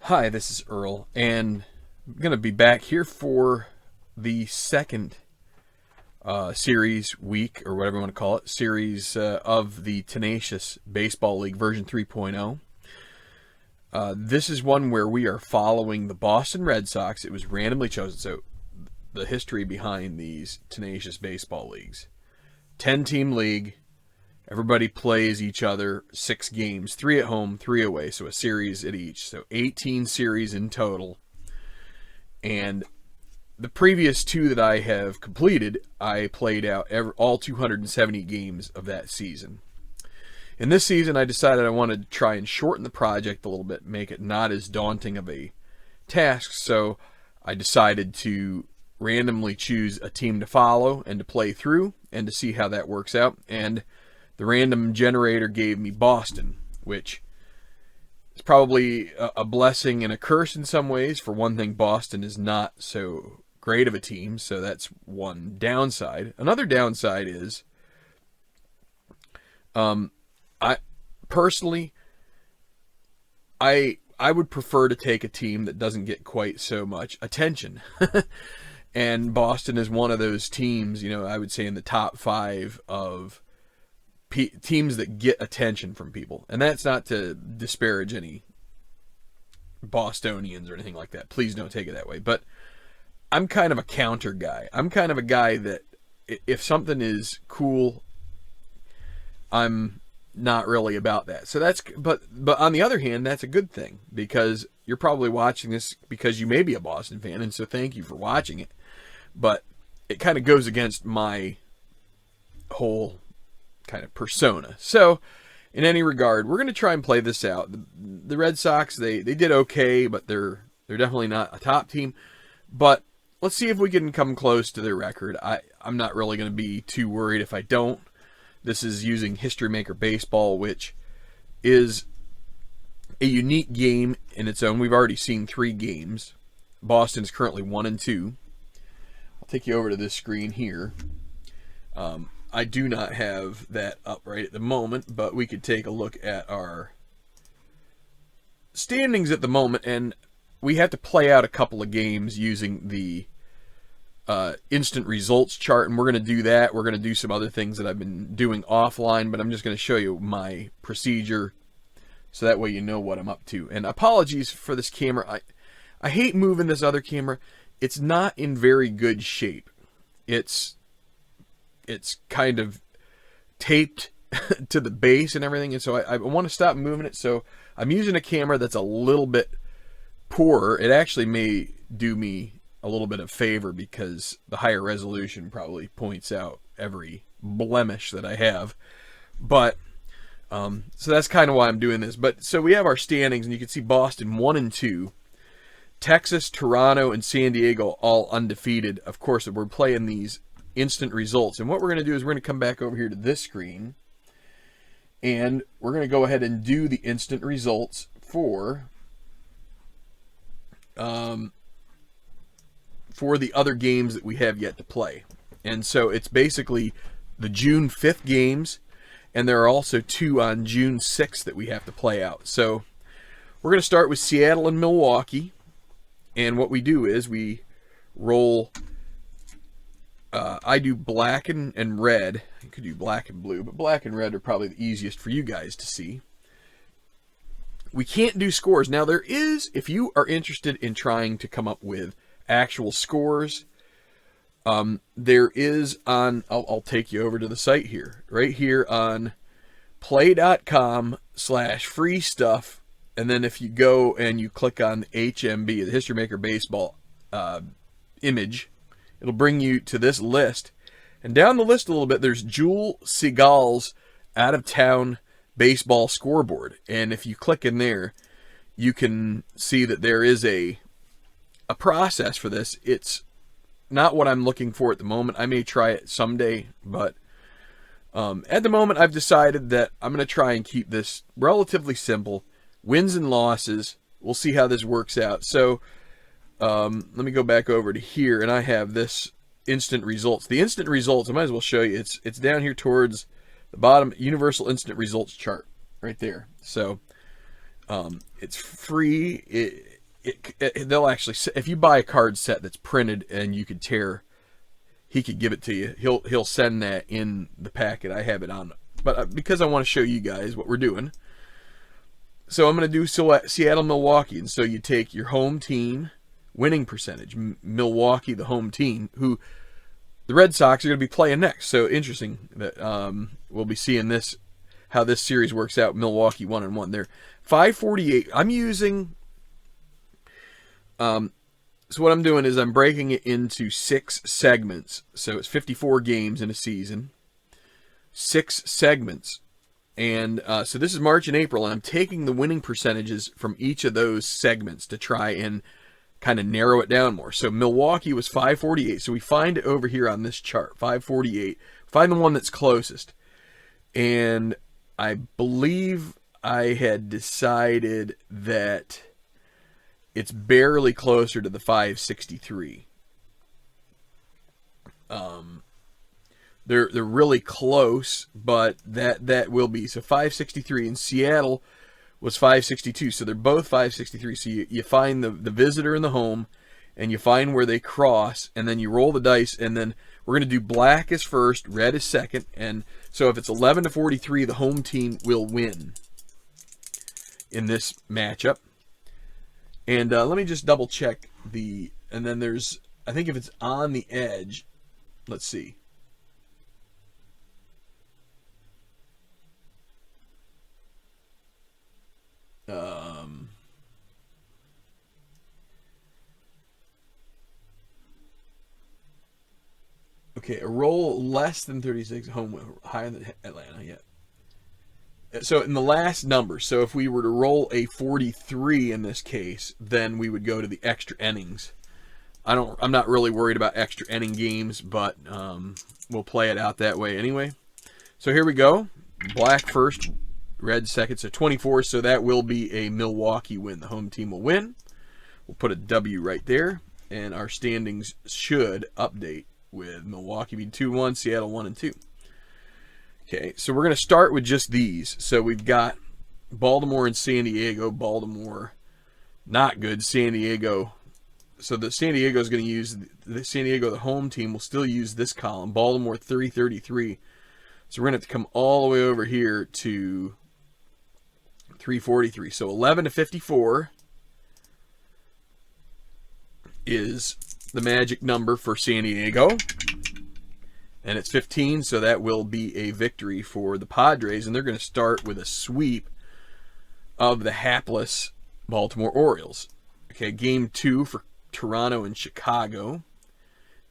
Hi, this is Earl, and I'm going to be back here for the second series week, or whatever you want to call it, series of the Tenacious Baseball League version 3.0. This is one where we are following the Boston Red Sox. It was randomly chosen, so the history behind these Tenacious Baseball Leagues. 10-team league. Everybody plays each other 6 games, 3 at home, 3 away, so a series at each. So 18 series in total. And the previous 2 that I have completed, I played out all 270 games of that season. In this season, I decided I wanted to try and shorten the project a little bit, make it not as daunting of a task. So I decided to randomly choose a team to follow and to play through and to see how that works out. And the random generator gave me Boston, which is probably a blessing and a curse in some ways. For one thing, Boston is not so great of a team, so that's one downside. Another downside is, I personally, I would prefer to take a team that doesn't get quite so much attention. And Boston is one of those teams, I would say in the top 5 of teams that get attention from people. And that's not to disparage any Bostonians or anything like that. Please don't take it that way. But I'm kind of a counter guy. I'm kind of a guy that if something is cool, I'm not really about that. So that's but on the other hand, that's a good thing, because you're probably watching this because you may be a Boston fan, and so thank you for watching it. But it kind of goes against my whole kind of persona. So in any regard, we're going to try and play this out. The Red Sox, they did okay, but they're definitely not a top team. But let's see if we can come close to their record. I'm not really going to be too worried if I don't. This is using History Maker Baseball, which is a unique game in its own. We've already seen 3 games. Boston's currently 1-2. I'll take you over to this screen here. I do not have that up right at the moment, but we could take a look at our standings at the moment, and we have to play out a couple of games using the instant results chart, and we're going to do that. We're going to do some other things that I've been doing offline, but I'm just going to show you my procedure so that way you know what I'm up to. And apologies for this camera. I hate moving this other camera. It's not in very good shape. It's kind of taped to the base and everything, and so I want to stop moving it. So I'm using a camera that's a little bit poorer. It actually may do me a little bit of favor, because the higher resolution probably points out every blemish that I have. But so that's kind of why I'm doing this. But so we have our standings, and you can see Boston 1-2. Texas, Toronto, and San Diego all undefeated. Of course, we're playing these instant results. And what we're going to do is we're going to come back over here to this screen, and we're going to go ahead and do the instant results for the other games that we have yet to play. And so it's basically the June 5th games, and there are also 2 on June 6th that we have to play out. So we're going to start with Seattle and Milwaukee. And what we do is we roll, I do black and red. You could do black and blue, but black and red are probably the easiest for you guys to see. We can't do scores. Now there is, if you are interested in trying to come up with actual scores, there is on, I'll take you over to the site here, right here on play.com/free stuff. And then if you go and you click on the HMB, the History Maker Baseball image, it'll bring you to this list. And down the list a little bit, there's Jewel Seagal's out-of-town baseball scoreboard. And if you click in there, you can see that there is a process for this. It's not what I'm looking for at the moment. I may try it someday, but at the moment I've decided that I'm going to try and keep this relatively simple. Wins and losses. We'll see how this works out. So let me go back over to here, and I have this instant results. The instant results, I might as well show you. It's down here towards the bottom, universal instant results chart right there. So it's free. they'll actually, if you buy a card set that's printed and you could tear, he could give it to you. He'll send that in the packet. I have it on, but because I want to show you guys what we're doing, so I'm going to do Seattle, Milwaukee, and so you take your home team winning percentage, Milwaukee, the home team, who the Red Sox are going to be playing next. So interesting that we'll be seeing this, how this series works out. Milwaukee 1-1. They're 548. I'm using. So what I'm doing is I'm breaking it into 6 segments. So it's 54 games in a season, 6 segments. And so this is March and April, and I'm taking the winning percentages from each of those segments to try and kind of narrow it down more. So Milwaukee was 548. So we find it over here on this chart, 548. Find the one that's closest. And I believe I had decided that it's barely closer to the 563. They're really close, but that will be. So 563 in Seattle was 562. So they're both 563. So you find the visitor and the home, and you find where they cross, and then you roll the dice, and then we're going to do black is first, red is second. And so if it's 11-43, the home team will win in this matchup. And let me just double check and then there's, I think if it's on the edge, let's see. Okay, a roll less than 36, home higher than Atlanta, yeah. So in the last number, so if we were to roll a 43 in this case, then we would go to the extra innings. I'm not really worried about extra inning games, but we'll play it out that way anyway. So here we go. Black first, red second, so 24. So that will be a Milwaukee win. The home team will win. We'll put a W right there, and our standings should update with Milwaukee being 2-1, Seattle 1-2. Okay, so we're going to start with just these. So we've got Baltimore and San Diego. Baltimore, not good. San Diego. So the San Diego is going to use, the home team, will still use this column. Baltimore 333. So we're going to have to come all the way over here to 343. So 11-54 is the magic number for San Diego. And it's 15, so that will be a victory for the Padres. And they're going to start with a sweep of the hapless Baltimore Orioles. Okay, game 2 for Toronto and Chicago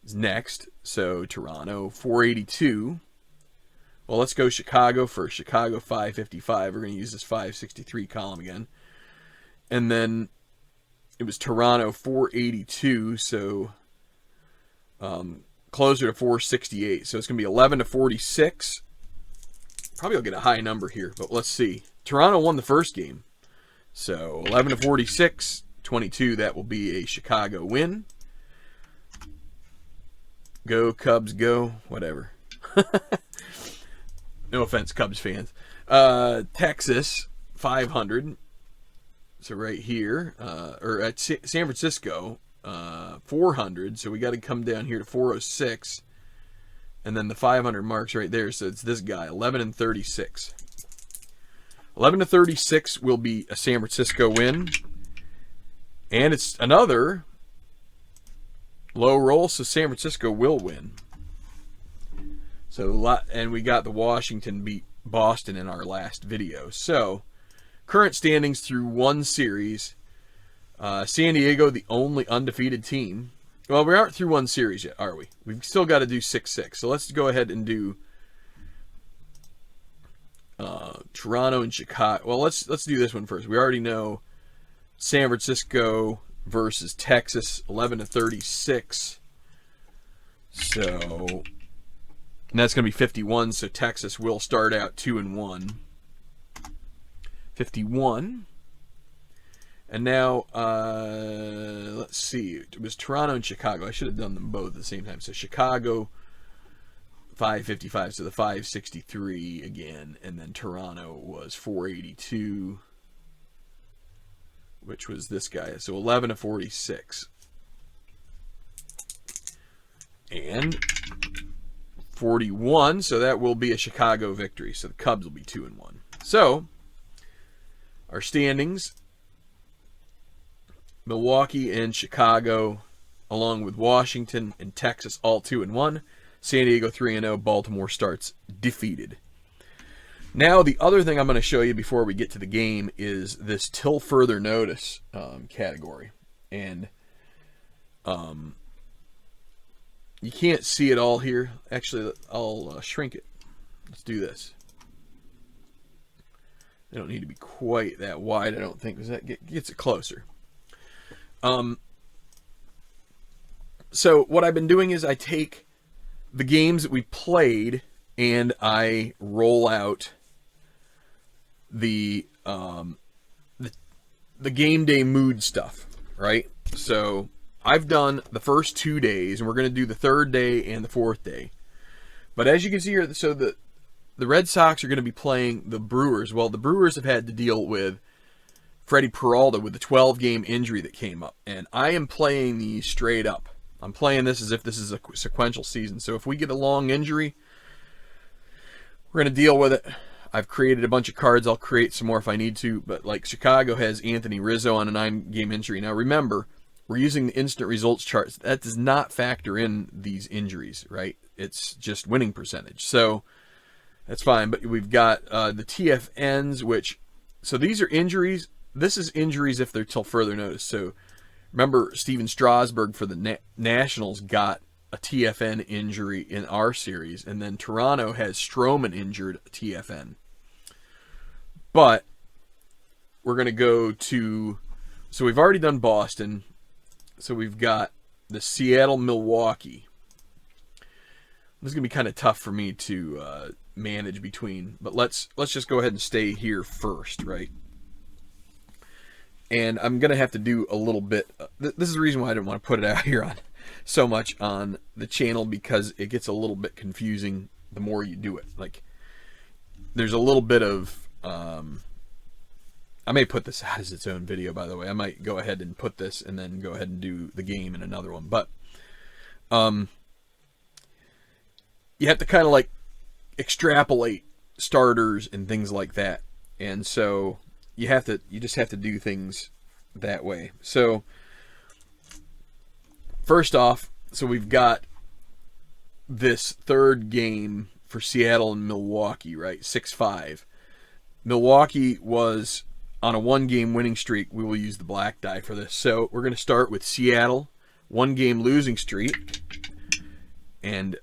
is next. So Toronto, 482. Well, let's go Chicago first. Chicago, 555. We're going to use this 563 column again. And then it was Toronto, 482. So closer to 468. So it's going to be 11-46. Probably will get a high number here, but let's see. Toronto won the first game. So 11-46, 22. That will be a Chicago win. Go Cubs, go. Whatever. No offense, Cubs fans. Texas, 500. So right here, or at San Francisco, 400. So we got to come down here to 406. And then the 500 marks right there. So it's this guy, 11-36. 11-36 will be a San Francisco win. And it's another low roll, so San Francisco will win. So, and we got the Washington beat Boston in our last video. So, current standings through one series. San Diego, the only undefeated team. Well, we aren't through one series yet, are we? We've still got to do 6-6. So let's go ahead and do Toronto and Chicago. Well, let's do this one first. We already know San Francisco versus Texas, 11-36. So, and that's going to be 51. So Texas will start out 2-1. 51. And now, let's see. It was Toronto and Chicago. I should have done them both at the same time. So Chicago, 555. So the 563 again. And then Toronto was 482. which was this guy. So 11-46. And 41, so that will be a Chicago victory. So the Cubs will be 2-1. So our standings, Milwaukee and Chicago, along with Washington and Texas, all 2-1. San Diego 3-0. Baltimore starts defeated. Now, the other thing I'm going to show you before we get to the game is this till further notice category. And you can't see it all here. Actually, I'll shrink it. Let's do this. They don't need to be quite that wide, I don't think, because that gets it closer. So what I've been doing is I take the games that we played and I roll out the game day mood stuff, right? So I've done the first 2 days, and we're going to do the third day and the fourth day. But as you can see here, so the Red Sox are going to be playing the Brewers. Well, the Brewers have had to deal with Freddie Peralta with the 12-game injury that came up. And I am playing these straight up. I'm playing this as if this is a sequential season. So if we get a long injury, we're going to deal with it. I've created a bunch of cards. I'll create some more if I need to. But like Chicago has Anthony Rizzo on a 9-game injury. Now remember, we're using the instant results charts. That does not factor in these injuries, right? It's just winning percentage. So that's fine. But we've got the TFNs, which, so these are injuries. This is injuries if they're till further notice. So remember, Steven Strasburg for the Nationals got a TFN injury in our series. And then Toronto has Stroman injured TFN. But we're going to go to, so we've already done Boston. So we've got the Seattle-Milwaukee. This is going to be kind of tough for me to manage between. But let's just go ahead and stay here first, right? And I'm going to have to do a little bit. This is the reason why I didn't want to put it out here on so much on the channel, because it gets a little bit confusing the more you do it. Like, there's a little bit of... I may put this out as its own video, by the way. I might go ahead and put this and then go ahead and do the game in another one. But you have to kind of like extrapolate starters and things like that. And so you just have to do things that way. So first off, so we've got this third game for Seattle and Milwaukee, right? 6-5. Milwaukee was on a 1-game winning streak. We will use the black die for this. So we're going to start with Seattle, 1-game losing streak. And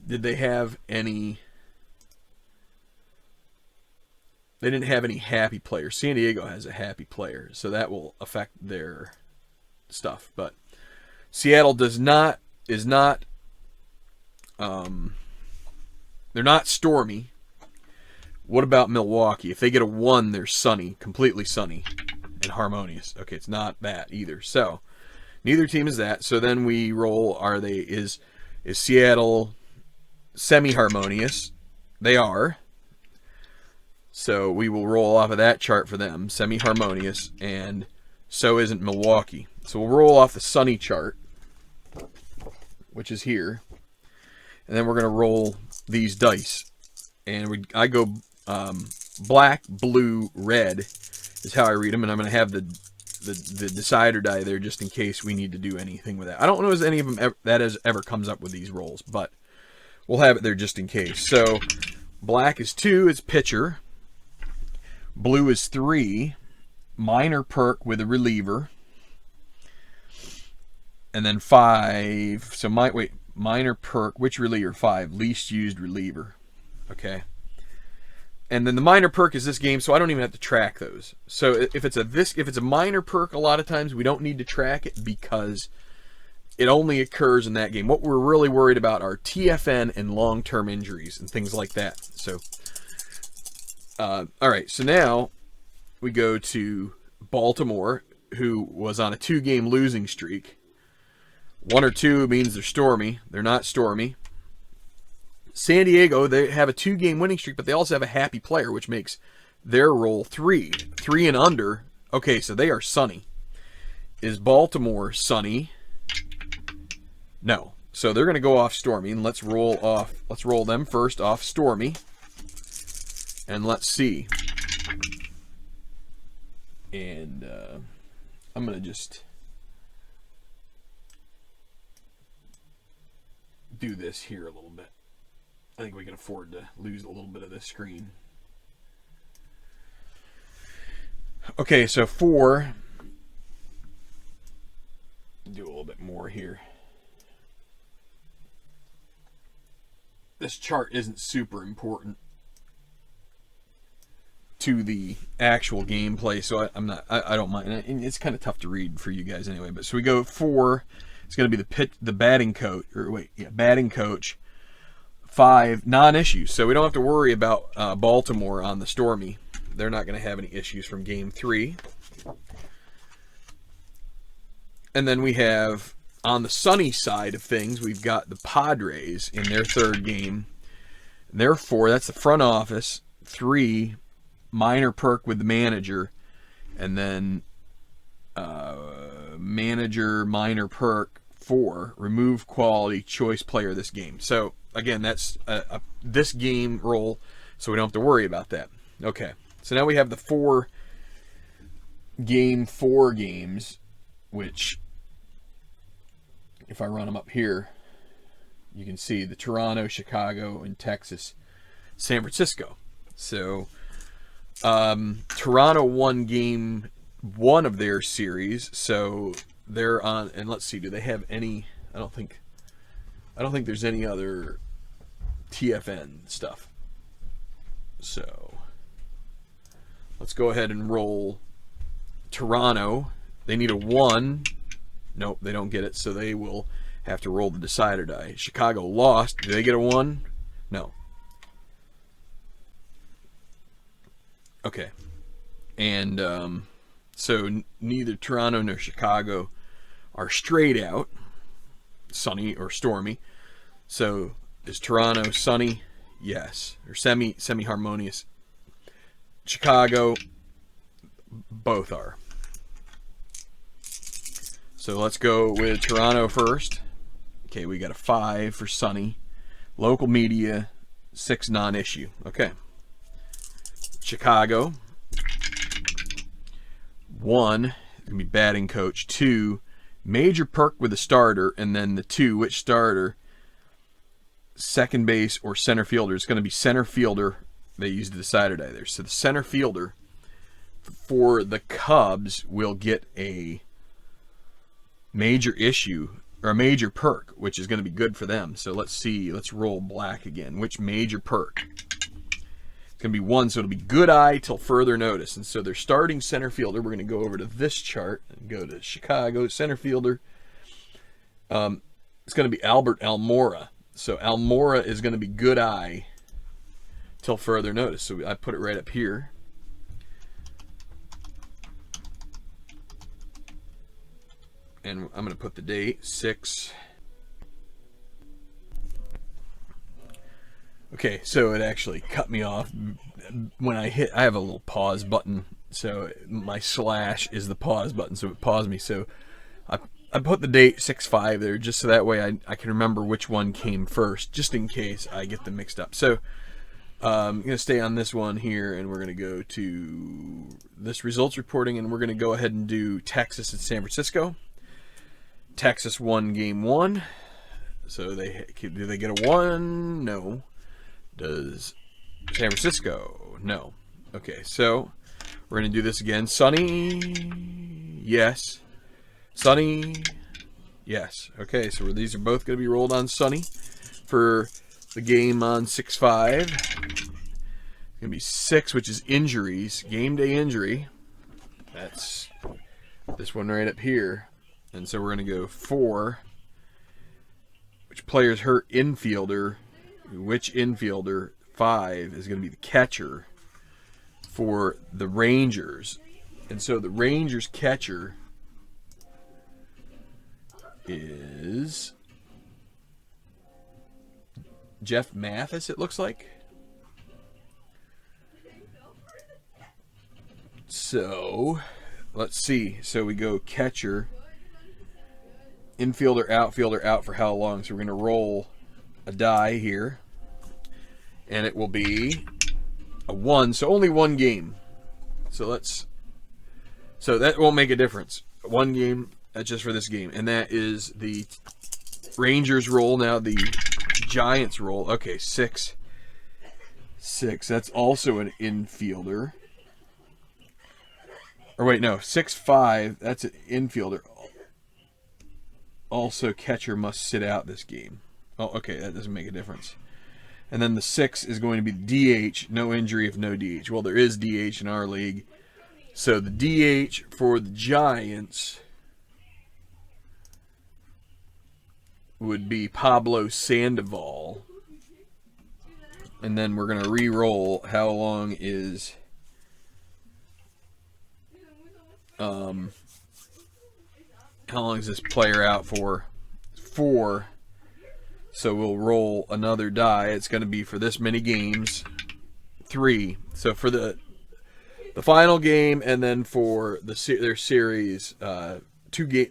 did they have any... They didn't have any happy players. San Diego has a happy player, so that will affect their stuff. But Seattle is not, they're not stormy. What about Milwaukee? If they get a 1, they're sunny, completely sunny and harmonious. Okay, it's not that either. So neither team is that. So then we roll. Is Seattle semi-harmonious? They are. So we will roll off of that chart for them, semi-harmonious, and so isn't Milwaukee. So we'll roll off the sunny chart, which is here, and then we're going to roll these dice. And I go black, blue, red is how I read them, and I'm going to have the decider die there just in case we need to do anything with that. I don't know if any of them ever comes up with these rolls, but we'll have it there just in case. So black is 2, it's pitcher. Blue is 3, minor perk with a reliever. And then 5, so minor perk, which reliever? 5, least used reliever. Okay. And then the minor perk is this game, so I don't even have to track those. So if it's a minor perk, a lot of times we don't need to track it because it only occurs in that game. What we're really worried about are TFN and long-term injuries and things like that. So all right, so now we go to Baltimore, who was on a 2-game losing streak. 1 or 2 means they're stormy. They're not stormy. San Diego, they have a 2-game winning streak, but they also have a happy player, which makes their roll 3. 3 and under Okay, so they are sunny. Is Baltimore sunny? No. So they're going to go off stormy, and let's roll them first off stormy. And let's see. And I'm going to just do this here a little bit. I think we can afford to lose a little bit of this screen. Okay, so 4. Do a little bit more here. This chart isn't super important to the actual gameplay, so I don't mind. And it's kind of tough to read for you guys anyway. But so we go 4. It's going to be the batting coach, batting coach. 5, non-issues. So we don't have to worry about Baltimore on the stormy. They're not going to have any issues from game 3. And then we have, on the sunny side of things, we've got the Padres in their 3rd game. Therefore, that's the front office. 3, minor perk with the manager. And then manager, minor perk. 4, remove quality choice player this game. So, again, that's this game roll, so we don't have to worry about that. Okay, so now we have the 4 games, which, if I run them up here, you can see the Toronto, Chicago, and Texas, San Francisco. So, Toronto won game 1 of their series, so they're on, and let's see, do they have any? I don't think there's any other TFN stuff. So let's go ahead and roll Toronto. They need a 1. Nope, they don't get it, so they will have to roll the decider die. Chicago lost. Do they get a 1? No. Okay. And so neither Toronto nor Chicago are straight out, sunny or stormy. So is Toronto sunny? Yes. Or semi-harmonious. Chicago, both are. So let's go with Toronto first. Okay, we got a 5 for sunny. Local media, 6 non-issue. Okay. Chicago, 1, going to be batting coach. 2, major perk with the starter, and then the 2, which starter? Second base or center fielder. It's going to be center fielder. They used the decider die there. So the center fielder for the Cubs will get a major issue, or a major perk, which is going to be good for them. So let's see. Let's roll black again. Which major perk? It's going to be 1, so it'll be good eye till further notice. And so they're starting center fielder. We're going to go over to this chart and go to Chicago center fielder. It's going to be Albert Almora. So Almora is going to be good eye till further notice. So I put it right up here. And I'm going to put the date, 6. Okay, so it actually cut me off when I have a little pause button. So my slash is the pause button, so it paused me. So I put the date 6/5 there just so that way I can remember which one came first, just in case I get them mixed up. So I'm going to stay on this one here, and we're going to go to this results reporting, and we're going to go ahead and do Texas and San Francisco. Texas won game 1. So do they get a 1? No. Does San Francisco? No. Okay, so we're going to do this again. Sunny, yes. Sunny, yes. Okay, so these are both going to be rolled on sunny for the game on 6/5. It's going to be 6, which is injuries, game day injury. That's this one right up here. And so we're going to go 4, which players hurt infielder. Which infielder? 5 is going to be the catcher for the Rangers. And so the Rangers catcher is Jeff Mathis, it looks like. So let's see. So we go catcher, infielder, outfielder, out for how long? So we're going to roll a die here. And it will be a 1, so only one game. So that won't make a difference. One game, that's just for this game. And that is the Rangers roll. Now the Giants roll. Okay, 6. That's also an infielder. Or wait, no, 6-5. That's an infielder. Also, catcher must sit out this game. Oh, okay, that doesn't make a difference. And then the 6 is going to be the DH. No injury if no DH. Well, there is DH in our league. So the DH for the Giants would be Pablo Sandoval. And then we're going to re-roll. How long is this player out for? 4. So we'll roll another die. It's going to be for this many games. 3. So for the final game, and then for their series, the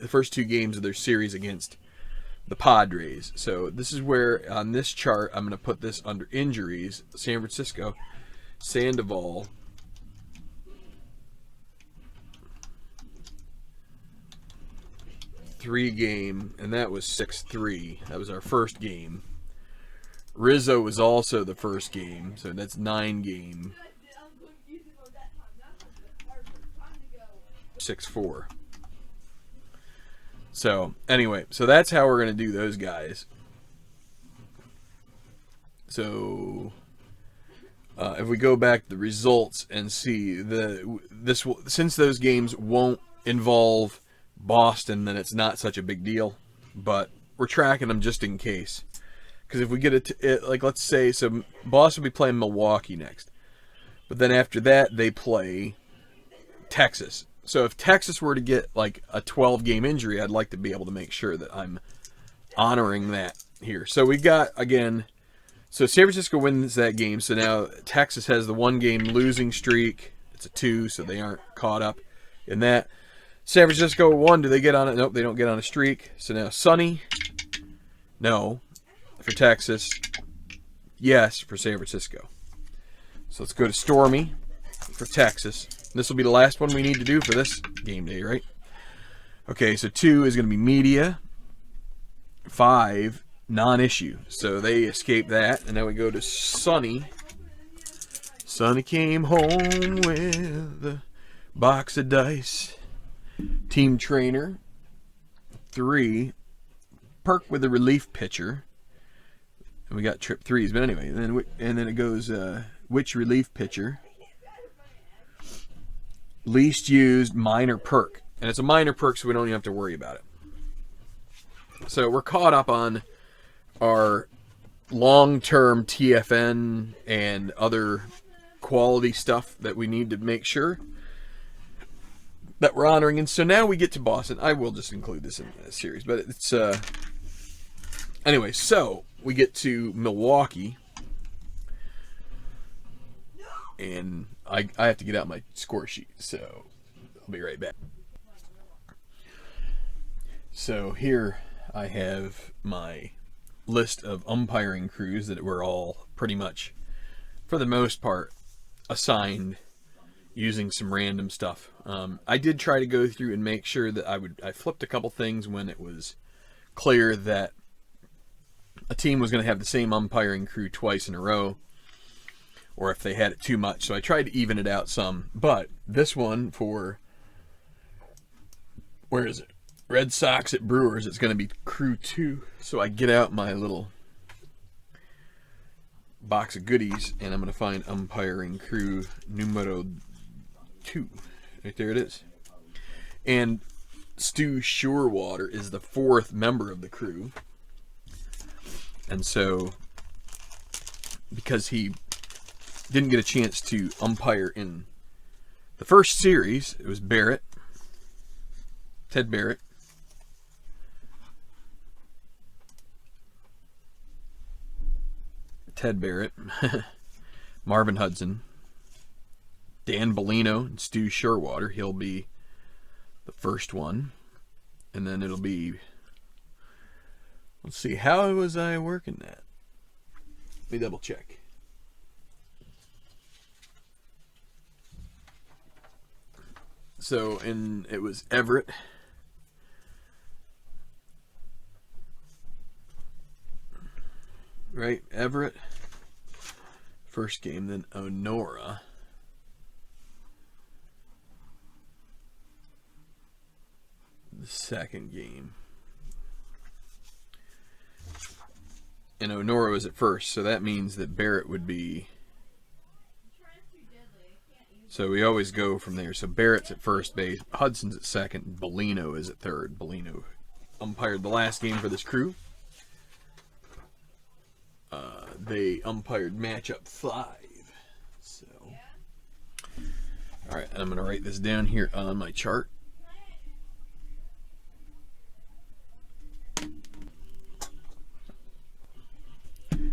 first 2 games of their series against the Padres. So this is where on this chart I'm going to put this under injuries. San Francisco, Sandoval. Three game, and that was 6-3. That was our first game. Rizzo was also the first game, so that's 9 game. 6-4. So anyway, so that's how we're gonna do those guys. So if we go back to the results and see since those games won't involve Boston, then it's not such a big deal, but we're tracking them just in case. Because if we get it, like let's say, so Boston will be playing Milwaukee next, but then after that they play Texas. So if Texas were to get like a 12-game injury, I'd like to be able to make sure that I'm honoring that here. So we got, again, so San Francisco wins that game, so now Texas has the 1-game losing streak. It's a 2, so they aren't caught up in that. San Francisco 1, do they get on it? Nope, they don't get on a streak. So now Sonny, no, for Texas, yes, for San Francisco. So let's go to Stormy for Texas. This will be the last one we need to do for this game day, right? Okay, so 2 is going to be media. 5, non-issue. So they escape that. And now we go to Sonny. Sonny came home with a box of dice. Team trainer. 3. Perk with a relief pitcher. And we got trip 3s. But anyway, and then it goes, which relief pitcher? Least used minor perk. And it's a minor perk, so we don't even have to worry about it. So we're caught up on our long-term TFN and other quality stuff that we need to make sure that we're honoring. And so now we get to Boston. I will just include this in the series, but it's anyway, so we get to Milwaukee, and I have to get out my score sheet, so I'll be right back. So here I have my list of umpiring crews that were all pretty much, for the most part, assigned using some random stuff. I did try to go through and make sure that I flipped a couple things when it was clear that a team was going to have the same umpiring crew twice in a row, or if they had it too much. So I tried to even it out some. But this one for, where is it? Red Sox at Brewers, it's going to be crew 2. So I get out my little box of goodies, and I'm going to find umpiring crew numero 2. Right there it is. And Stu Surewater is the 4th member of the crew. And so, because he didn't get a chance to umpire in the first series, it was Barrett, Ted Barrett, Marvin Hudson, Dan Bellino, and Stu Surewater. He'll be the first one, and then it'll be, let's see, how was I working that? Let me double check. So, and it was Everett. Right, Everett. First game, then Onora. The second game. And Onora was at first, so that means that Barrett would be. So we always go from there. So Barrett's at first base, Hudson's at second, Bellino is at third. Bellino umpired the last game for this crew. They umpired matchup 5. So, all right, I'm going to write this down here on my chart.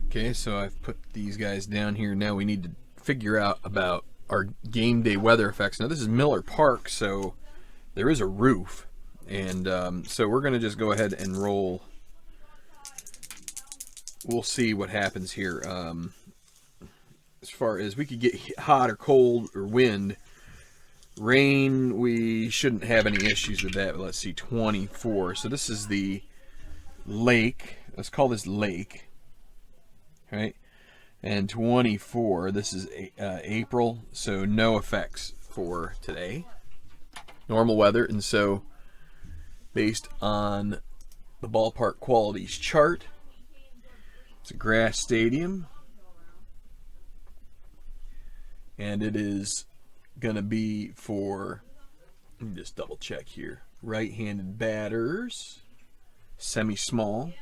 Okay, so I've put these guys down here. Now we need to figure out about our game day weather effects. Now this is Miller Park, so there is a roof, and so we're going to just go ahead and roll. We'll see what happens here. As far as we could get hot or cold or wind, rain, we shouldn't have any issues with that. But let's see, 24. So this is the lake. Let's call this lake. Right? And 24, this is April, so no effects for today. Normal weather, and so based on the ballpark qualities chart, it's a grass stadium, and it is going to be for, let me just double check here, right-handed batters, semi-small.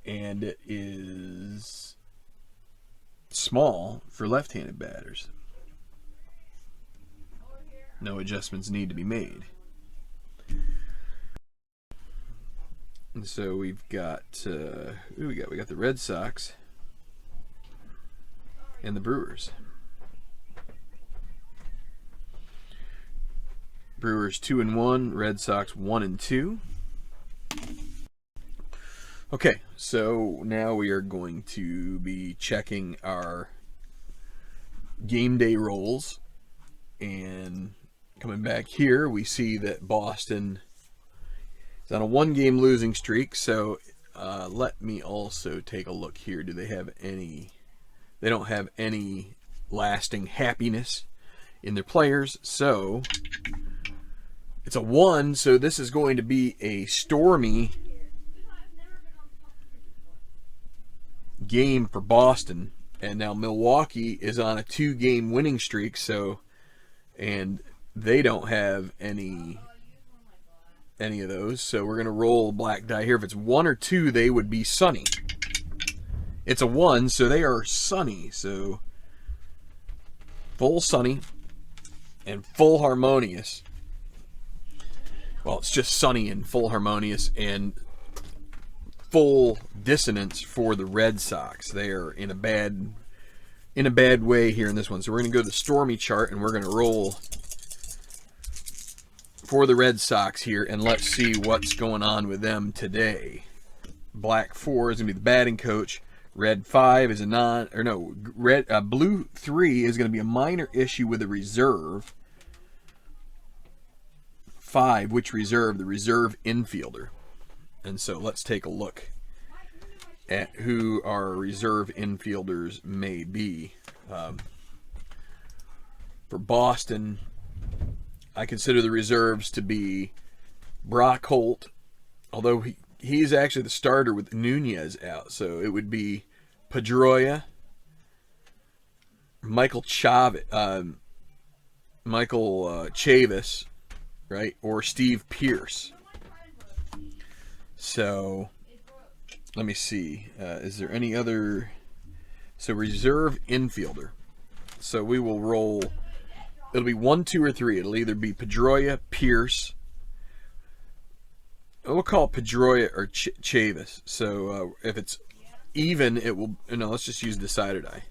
And it is small for left-handed batters. No adjustments need to be made. And so we've got, who we got? We got the Red Sox and the Brewers. Brewers 2-1, Red Sox 1-2. Okay, so now we are going to be checking our game day rolls, and coming back here we see that Boston is on a 1-game losing streak. So let me also take a look here. Do they have any? They don't have any lasting happiness in their players, so it's a 1, so this is going to be a stormy game for Boston. And now Milwaukee is on a 2-game winning streak, so, and they don't have any of those, so we're going to roll black die here. If it's 1 or 2, they would be sunny. It's a 1, so they are sunny, so full sunny and full harmonious. Well, it's just sunny and full harmonious, and full dissonance for the Red Sox. They are in a bad way here in this one. So we're going to go to the stormy chart, and we're going to roll for the Red Sox here, and let's see what's going on with them today. Black 4 is going to be the batting coach. Red 5 is blue 3 is going to be a minor issue with a reserve. 5, which reserve? The reserve infielder. And so let's take a look at who our reserve infielders may be. For Boston, I consider the reserves to be Brock Holt, although he's actually the starter with Nunez out. So it would be Pedroia, Michael Chavis, right, or Steve Pearce. So let me see. Is there any other? So reserve infielder. So we will roll. It'll be 1, 2, or 3. It'll either be Pedroia, Pearce. We'll call it Pedroia or Chavis. So if it's even, it will. No, let's just use decided I.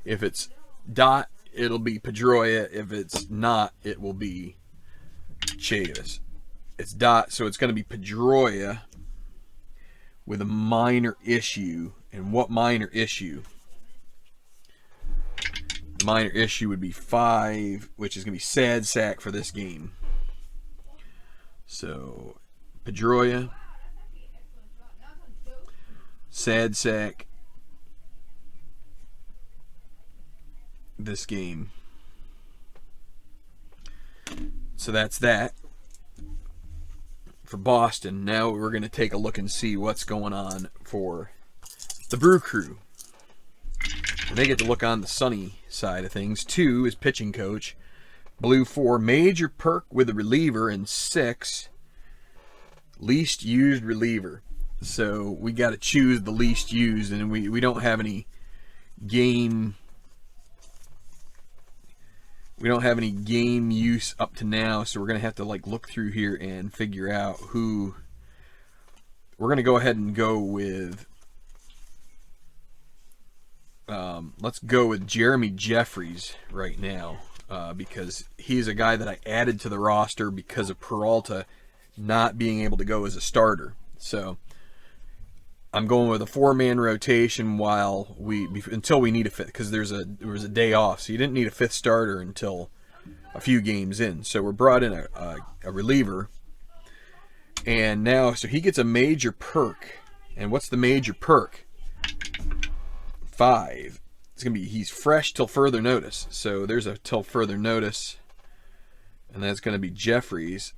If it's dot, it'll be Pedroia. If it's not, it will be Chavis. It's dot, so it's going to be Pedroia with a minor issue. And what minor issue? The minor issue would be 5, which is going to be sad sack for this game. So, Pedroia, sad sack this game. So that's that for Boston. Now we're going to take a look and see what's going on for the Brew Crew. And they get to look on the sunny side of things. 2 is pitching coach. Blue 4, Major Perk with a reliever, and 6, least used reliever. So we got to choose the least used, and we don't have any game. We don't have any game use up to now, so we're gonna have to like look through here and figure out who. We're gonna go ahead and go with. Let's go with Jeremy Jeffries right now, because he's a guy that I added to the roster because of Peralta not being able to go as a starter. So I'm going with a 4-man rotation until we need a 5th, because there was a day off, so you didn't need a 5th starter until a few games in. So we're brought in a reliever, and now so he gets a major perk. And what's the major perk? 5. It's gonna be he's fresh till further notice. So there's a till further notice, and that's gonna be Jeffries.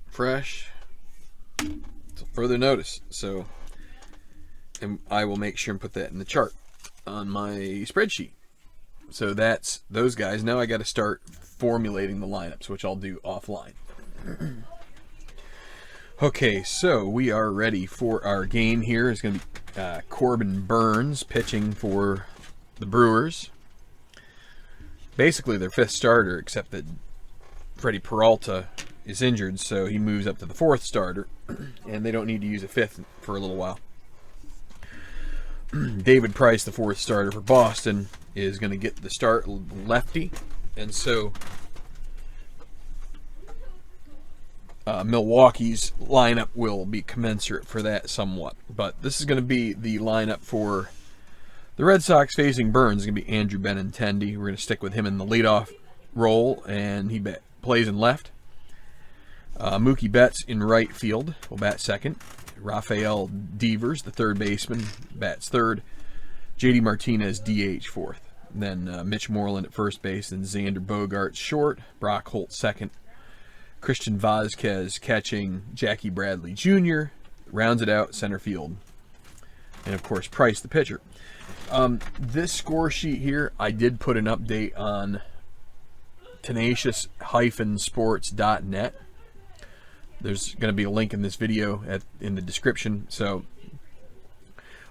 Fresh till further notice. So, and I will make sure and put that in the chart on my spreadsheet. So that's those guys. Now I got to start formulating the lineups, which I'll do offline. Okay, so we are ready for our game here. It's going to be Corbin Burns pitching for the Brewers. Basically their 5th starter, except that Freddie Peralta is injured, so he moves up to the 4th starter, and they don't need to use a 5th for a little while. David Price, the 4th starter for Boston, is going to get the start, lefty, and so Milwaukee's lineup will be commensurate for that somewhat. But this is going to be the lineup for the Red Sox facing Burns. It's going to be Andrew Benintendi. We're going to stick with him in the leadoff role, and he plays in left. Mookie Betts in right field will bat 2nd. Rafael Devers, the 3rd baseman, bats 3rd. JD Martinez DH 4th. Then Mitch Moreland at 1st base, and Xander Bogaerts short. Brock Holt 2nd. Christian Vazquez catching. Jackie Bradley Jr. rounds it out center field. And of course Price the pitcher. This score sheet here, I did put an update on Tenacious-Sports.net. There's going to be a link in this video in the description. So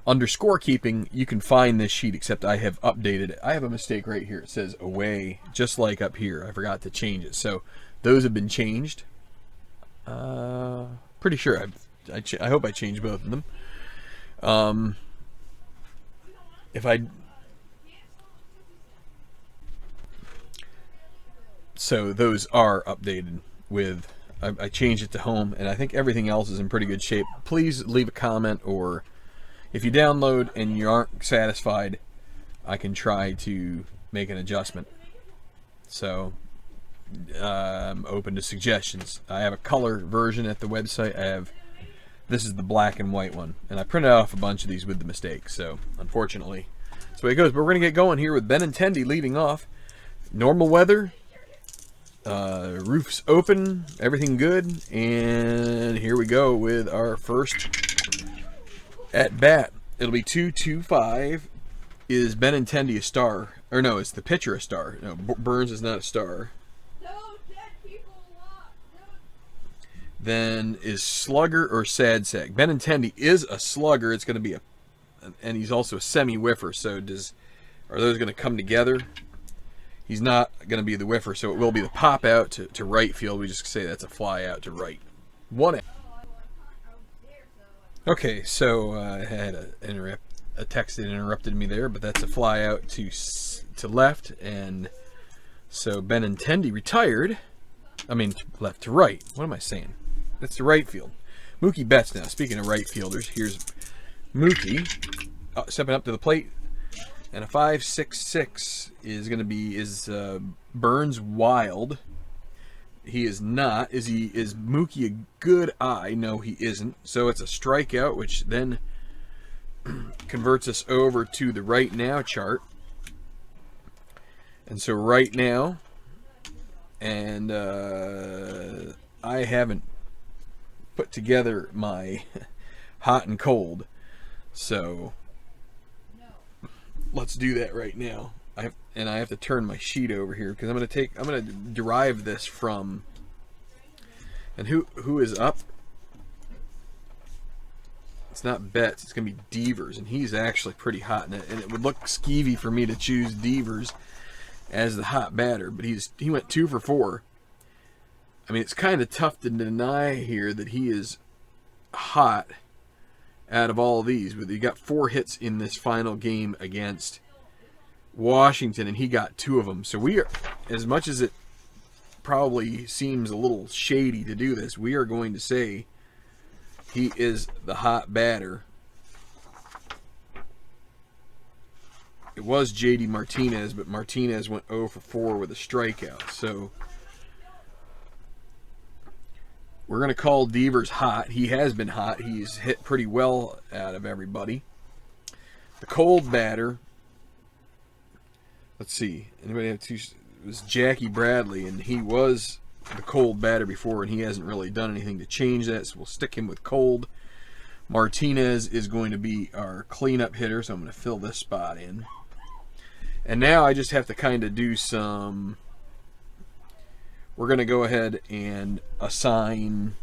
under scorekeeping, you can find this sheet, except I have updated it. I have a mistake right here. It says away, just like up here. I forgot to change it. So those have been changed. Pretty sure I hope I changed both of them. So those are updated with. I changed it to home, and I think everything else is in pretty good shape. Please leave a comment, or if you download and you aren't satisfied, I can try to make an adjustment. So I'm open to suggestions. I have a color version at the website. This is the black and white one, and I printed off a bunch of these with the mistakes. So unfortunately, that's the way it goes. But we're gonna get going here with Benintendi leading off. Normal weather. Roof's open, everything good, and here we go with our first at bat. It'll be 2-2-5. Is Benintendi a star? Or no, is the pitcher a star? No, Burns is not a star. Then is slugger or sad sack? Benintendi is a slugger. It's going to be and he's also a semi-whiffer. So are those going to come together? He's not going to be the whiffer, so it will be the pop out to right field. We just say that's a fly out to right. 1 out. Okay, so I had a text that interrupted me there, but that's a fly out to left, and so Benintendi retired. I mean, left to right. What am I saying? That's the right field. Mookie Betts now. Speaking of right fielders, here's Mookie stepping up to the plate, and a 5.66 is going to be Burns Wild. He is not. Is Mookie a good eye? No, he isn't. So it's a strikeout, which then converts us over to the right now chart. And so right now, and I haven't put together my hot and cold, so let's do that right now. I have to turn my sheet over here because I'm going to derive this from, and who is up? It's not Betts, it's going to be Devers, and he's actually pretty hot, and it would look skeevy for me to choose Devers as the hot batter, but he went 2 for 4. I mean, it's kind of tough to deny here that he is hot out of all of these. But he got 4 hits in this final game against Washington, and he got 2 of them. So we are, as much as it probably seems a little shady to do this, we are going to say he is the hot batter. It was J.D. Martinez, but Martinez went 0 for 4 with a strikeout. So we're going to call Devers hot. He has been hot. He's hit pretty well out of everybody. The cold batter, let's see. Anybody have 2? It was Jackie Bradley, and he was the cold batter before, and he hasn't really done anything to change that, so we'll stick him with cold. Martinez is going to be our cleanup hitter, so I'm going to fill this spot in. And now I just have to kind of do some... We're going to go ahead and assign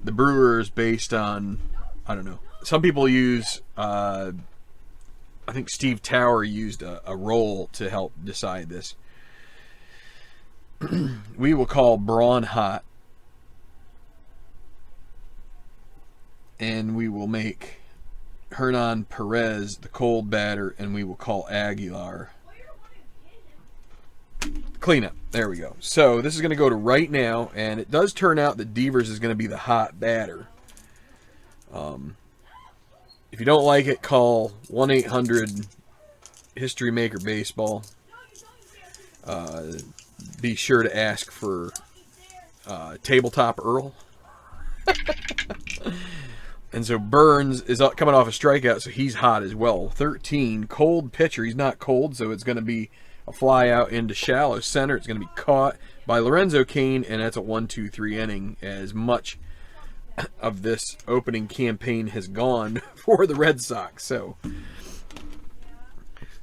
the Brewers based on, I don't know. Some people use, I think Steve Tower used a roll to help decide this. We will call Braun hot. And we will make Hernan Perez the cold batter, and we will call Aguilar cleanup. There we go. So this is going to go to right now, and it does turn out that Devers is going to be the hot batter. If you don't like it, call 1-800-History Maker Baseball. Be sure to ask for Tabletop Earl. And so Burns is coming off a strikeout, so he's hot as well. 13, cold pitcher. He's not cold, so it's going to be a fly out into shallow center. It's going to be caught by Lorenzo Cain, and that's a 1-2-3 inning. As much of this opening campaign has gone for the Red Sox. So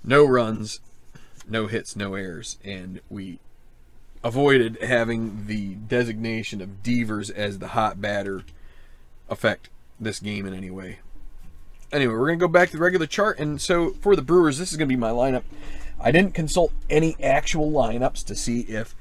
no runs, no hits, no errors, and we avoided having the designation of Devers as the hot batter affect this game in any way. Anyway, we're going to go back to the regular chart, and so for the Brewers, this is going to be my lineup. I didn't consult any actual lineups to see if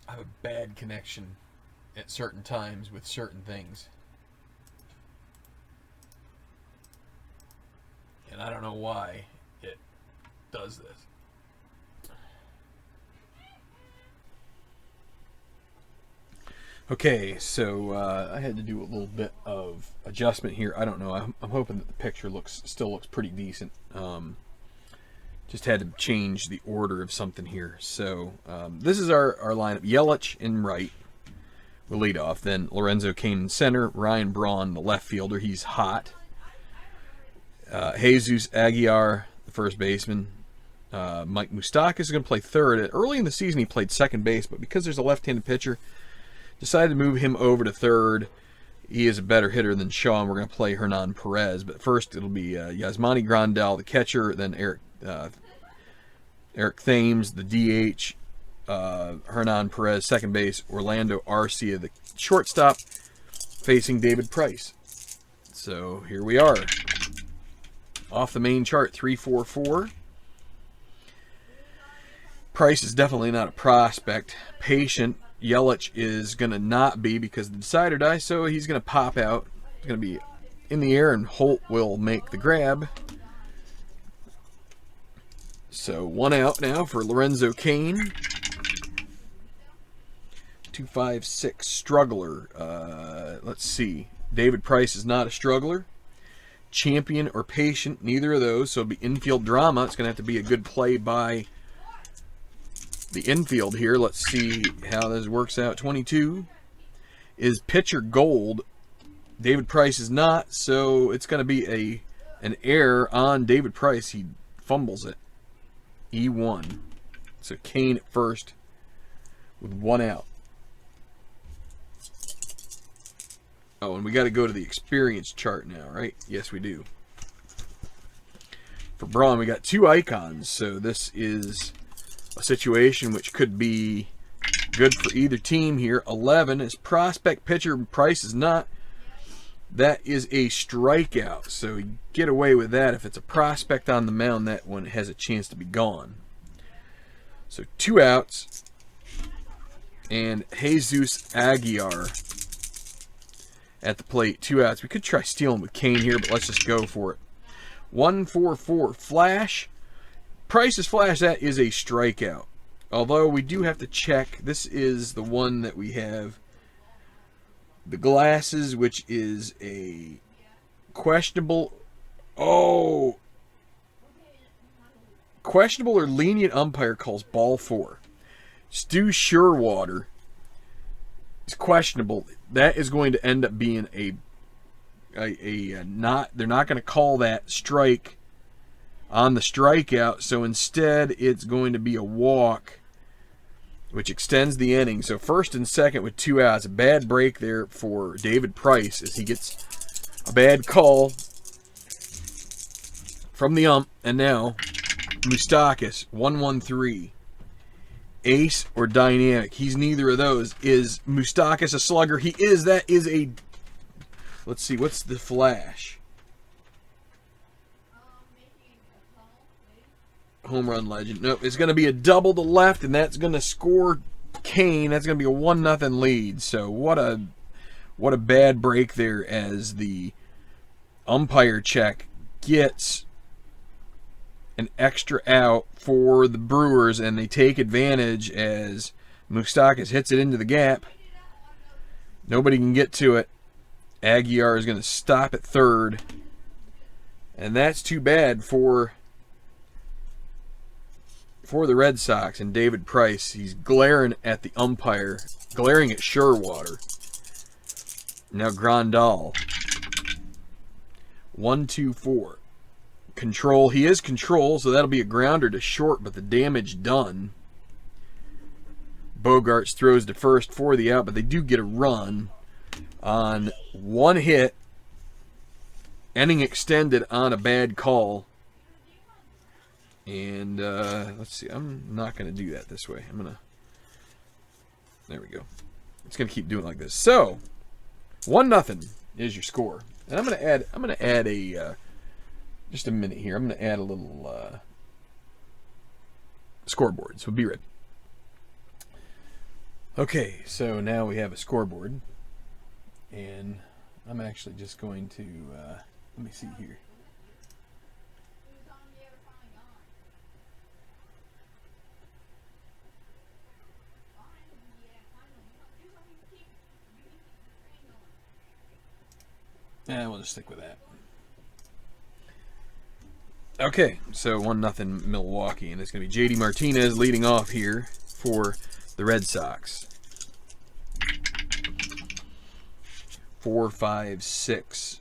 I have a bad connection at certain times with certain things. And I don't know why it does this. Okay, so I had to do a little bit of adjustment here. I don't know. I'm hoping that the picture still looks pretty decent. Just had to change the order of something here. So this is our lineup. Yelich in right will lead off. Then Lorenzo Cain in center. Ryan Braun, the left fielder. He's hot. Jesus Aguilar, the first baseman. Mike Moustakas is going to play third. Early in the season, he played second base, but because there's a left-handed pitcher, decided to move him over to third. He is a better hitter than Shaw, and we're going to play Hernan Perez. But first, it'll be Yasmani Grandal, the catcher, then Eric Thames, the DH, Hernan Perez, second base. Orlando Arcia, the shortstop, facing David Price. So here we are. Off the main chart, 3-4-4. Price is definitely not a prospect. Patient, Yelich is going to not be because the decider die, so he's going to pop out. It's going to be in the air, and Holt will make the grab. So 1 out now for Lorenzo Cain. 2-5-6 struggler. Let's see. David Price is not a struggler. Champion or patient, neither of those. So it'll be infield drama. It's going to have to be a good play by the infield here. Let's see how this works out. 22 is pitcher gold. David Price is not, so it's going to be an error on David Price. He fumbles it. E1. So Cain at first with 1 out. Oh, and we got to go to the experience chart now, right? Yes, we do. For Braun, we got 2 icons, so this is a situation which could be good for either team here. 11 is prospect pitcher. Price is not. That is a strikeout, so you get away with that. If it's a prospect on the mound, that one has a chance to be gone. So 2 outs, and Jesus Aguilar at the plate. 2 outs. We could try stealing with Cain here, but let's just go for it. 1-4-4 flash. Price's flash, that is a strikeout. Although we do have to check. This is the one that we have. The glasses, which is a questionable. Oh. Questionable or lenient umpire calls ball 4. Stu Sherwater is questionable. That is going to end up being a not. They're not going to call that strike on the strikeout. So instead, it's going to be a walk, which extends the inning. So first and second with 2 outs. A bad break there for David Price as he gets a bad call from the ump. And now Moustakas, 1-1-3. Ace or dynamic. He's neither of those. Is Moustakas a slugger? He is. That is a... Let's see. What's the flash? Home run legend. No, it's going to be a double to left, and that's going to score Cain. That's going to be a 1-0 lead. So what a bad break there as the umpire check gets an extra out for the Brewers, and they take advantage as Moustakas hits it into the gap. Nobody can get to it. Aguilar is going to stop at third, and that's too bad for the Red Sox. And David Price, he's glaring at the umpire, glaring at Sherwater. Now Grandal. 1-2-4. Control. He is control, so that'll be a grounder to short, but the damage done. Bogarts throws to first for the out, but they do get a run on 1 hit. Inning extended on a bad call. And let's see. I'm not going to do that this way. I'm going to... There we go. It's going to keep doing it like this. So, 1-0 is your score. And I'm going to add a... just a minute here. I'm going to add a little scoreboard. So be ready. Okay, so now we have a scoreboard. And I'm actually just going to... let me see here. Yeah, we'll just stick with that. Okay, so 1-0 Milwaukee, and it's going to be J.D. Martinez leading off here for the Red Sox. 4-5-6.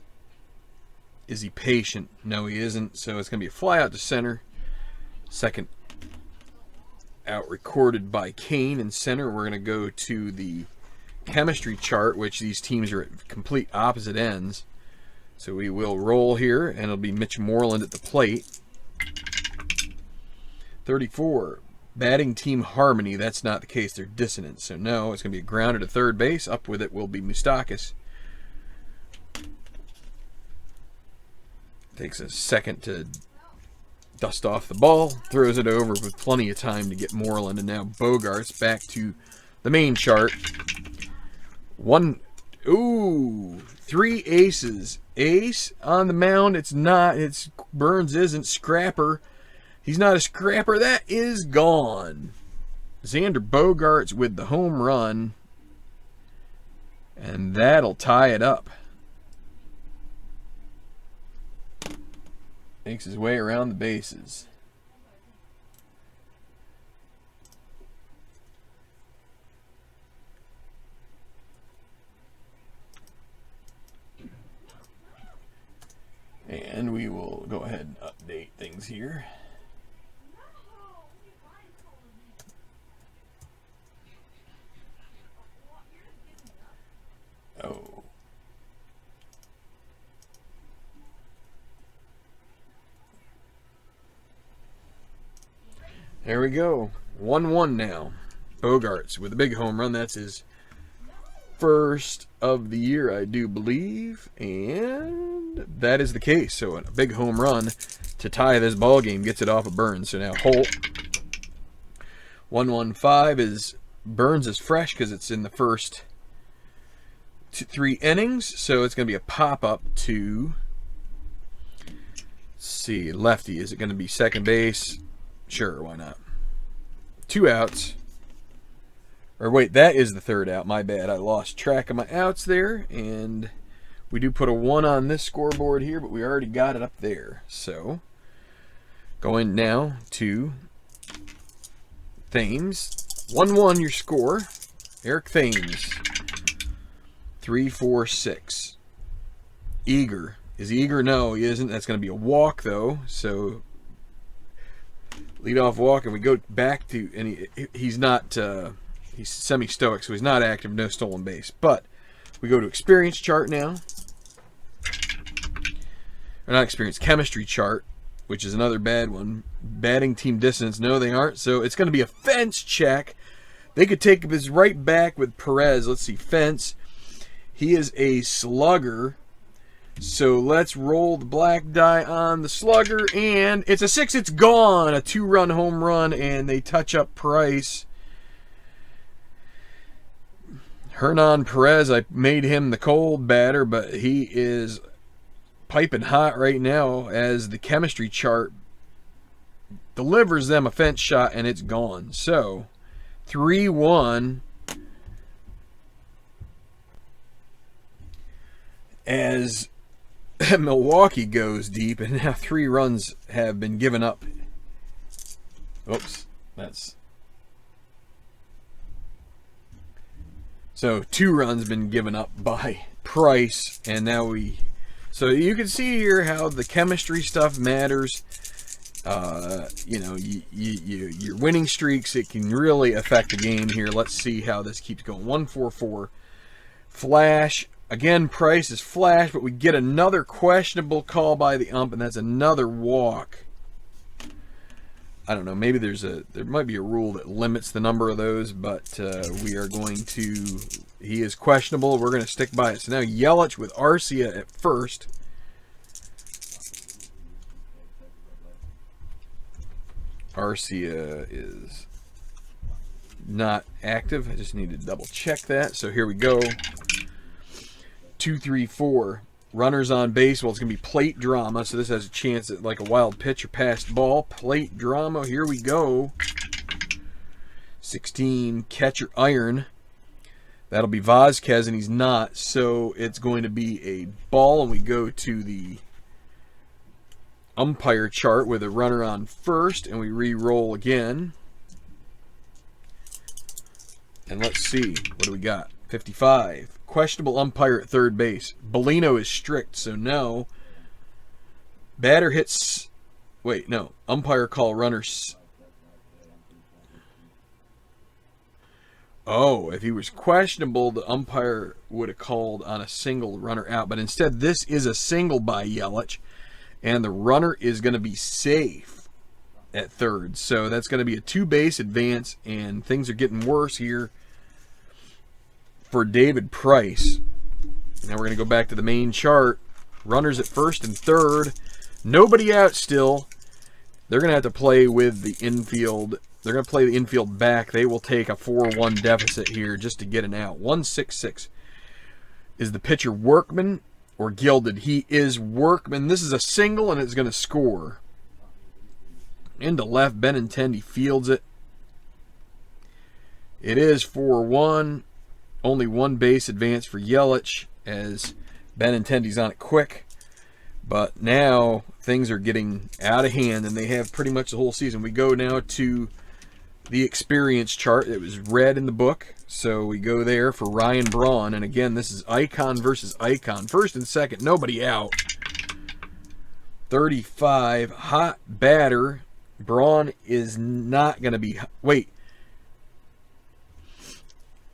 Is he patient? No, he isn't. So it's going to be a fly out to center. Second out recorded by Cain in center. We're going to go to the chemistry chart, which these teams are at complete opposite ends. So we will roll here, and it'll be Mitch Moreland at the plate. 34, batting team harmony. That's not the case. They're dissonant. So no, it's going to be a grounder to third base. Up with it will be Moustakas. Takes a second to dust off the ball. Throws it over with plenty of time to get Moreland. And now Bogarts back to the main chart. Three aces. Ace on the mound. It's not. It's Burns isn't. Scrapper. He's not a scrapper. That is gone. Xander Bogaerts with the home run. And that'll tie it up. Makes his way around the bases. And we will go ahead and update things here. Oh. There we go. 1-1 now. Bogarts with a big home run. That's his first of the year, I do believe. And that is the case. So a big home run to tie this ball game. Gets it off of Burns. So now Holt. 1-1-5 is Burns is fresh because it's in the first 3 innings. So it's going to be a pop-up to, let's see, lefty. Is it going to be second base? Sure, why not? 2 outs. Or wait, that is the third out. My bad. I lost track of my outs there. And we do put a 1 on this scoreboard here, but we already got it up there. So, going now to Thames. 1-1 your score. Eric Thames. 3-4-6. Eager. Is he eager? No, he isn't. That's going to be a walk, though. So, leadoff walk, and we go back to, and he's not, he's semi-stoic, so he's not active, no stolen base. But we go to experience chart now. Or not experience, chemistry chart, which is another bad one. Batting team distance, no they aren't. So it's going to be a fence check. They could take this right back with Perez. Let's see, fence. He is a slugger. So let's roll the black die on the slugger, and it's a 6. It's gone. A 2-run home run, and they touch up Price. Hernan Perez, I made him the cold batter, but he is piping hot right now as the chemistry chart delivers them a fence shot, and it's gone. So 3-1 as Milwaukee goes deep, and now 3 runs have been given up. Oops, that's so 2 runs been given up by Price, and now we. So you can see here how the chemistry stuff matters. You know, your winning streaks, it can really affect the game here. Let's see how this keeps going. 1-4-4, flash. Again, Price is flash, but we get another questionable call by the ump, and that's another walk. I don't know. Maybe there might be a rule that limits the number of those, but we are going to. He is questionable. We're going to stick by it. So now Yelich with Arcia at first. Arcia is not active. I just need to double check that. So here we go. 2, 3, 4. Runners on base. Well, it's going to be plate drama, so this has a chance at like a wild pitch or passed ball. Plate drama. Here we go. 16. Catcher iron. That'll be Vazquez, and he's not, so it's going to be a ball, and we go to the umpire chart with a runner on first, and we re-roll again. And let's see. What do we got? 55. Questionable umpire at third base. Bellino is strict, so no. Batter hits. Wait, no. Umpire call runners. Oh, if he was questionable, the umpire would have called on a single runner out. But instead, this is a single by Yelich, and the runner is going to be safe. at third. So that's going to be a 2-base advance, and things are getting worse here for David Price. Now we're going to go back to the main chart. Runners at first and third. Nobody out still. They're going to have to play with the infield. They're going to play the infield back. They will take a 4-1 deficit here just to get an out. 1-6-6. Is the pitcher Workman or Gilded? He is Workman. This is a single, and it's going to score. Into left, Benintendi fields it. It is 4-1. Only 1 base advance for Yelich as Benintendi's on it quick. But now things are getting out of hand, and they have pretty much the whole season. We go now to the experience chart. It was red in the book, so we go there for Ryan Braun. And again, this is Icon versus Icon. First and second, nobody out. 35, hot batter. Braun is not going to be... Wait.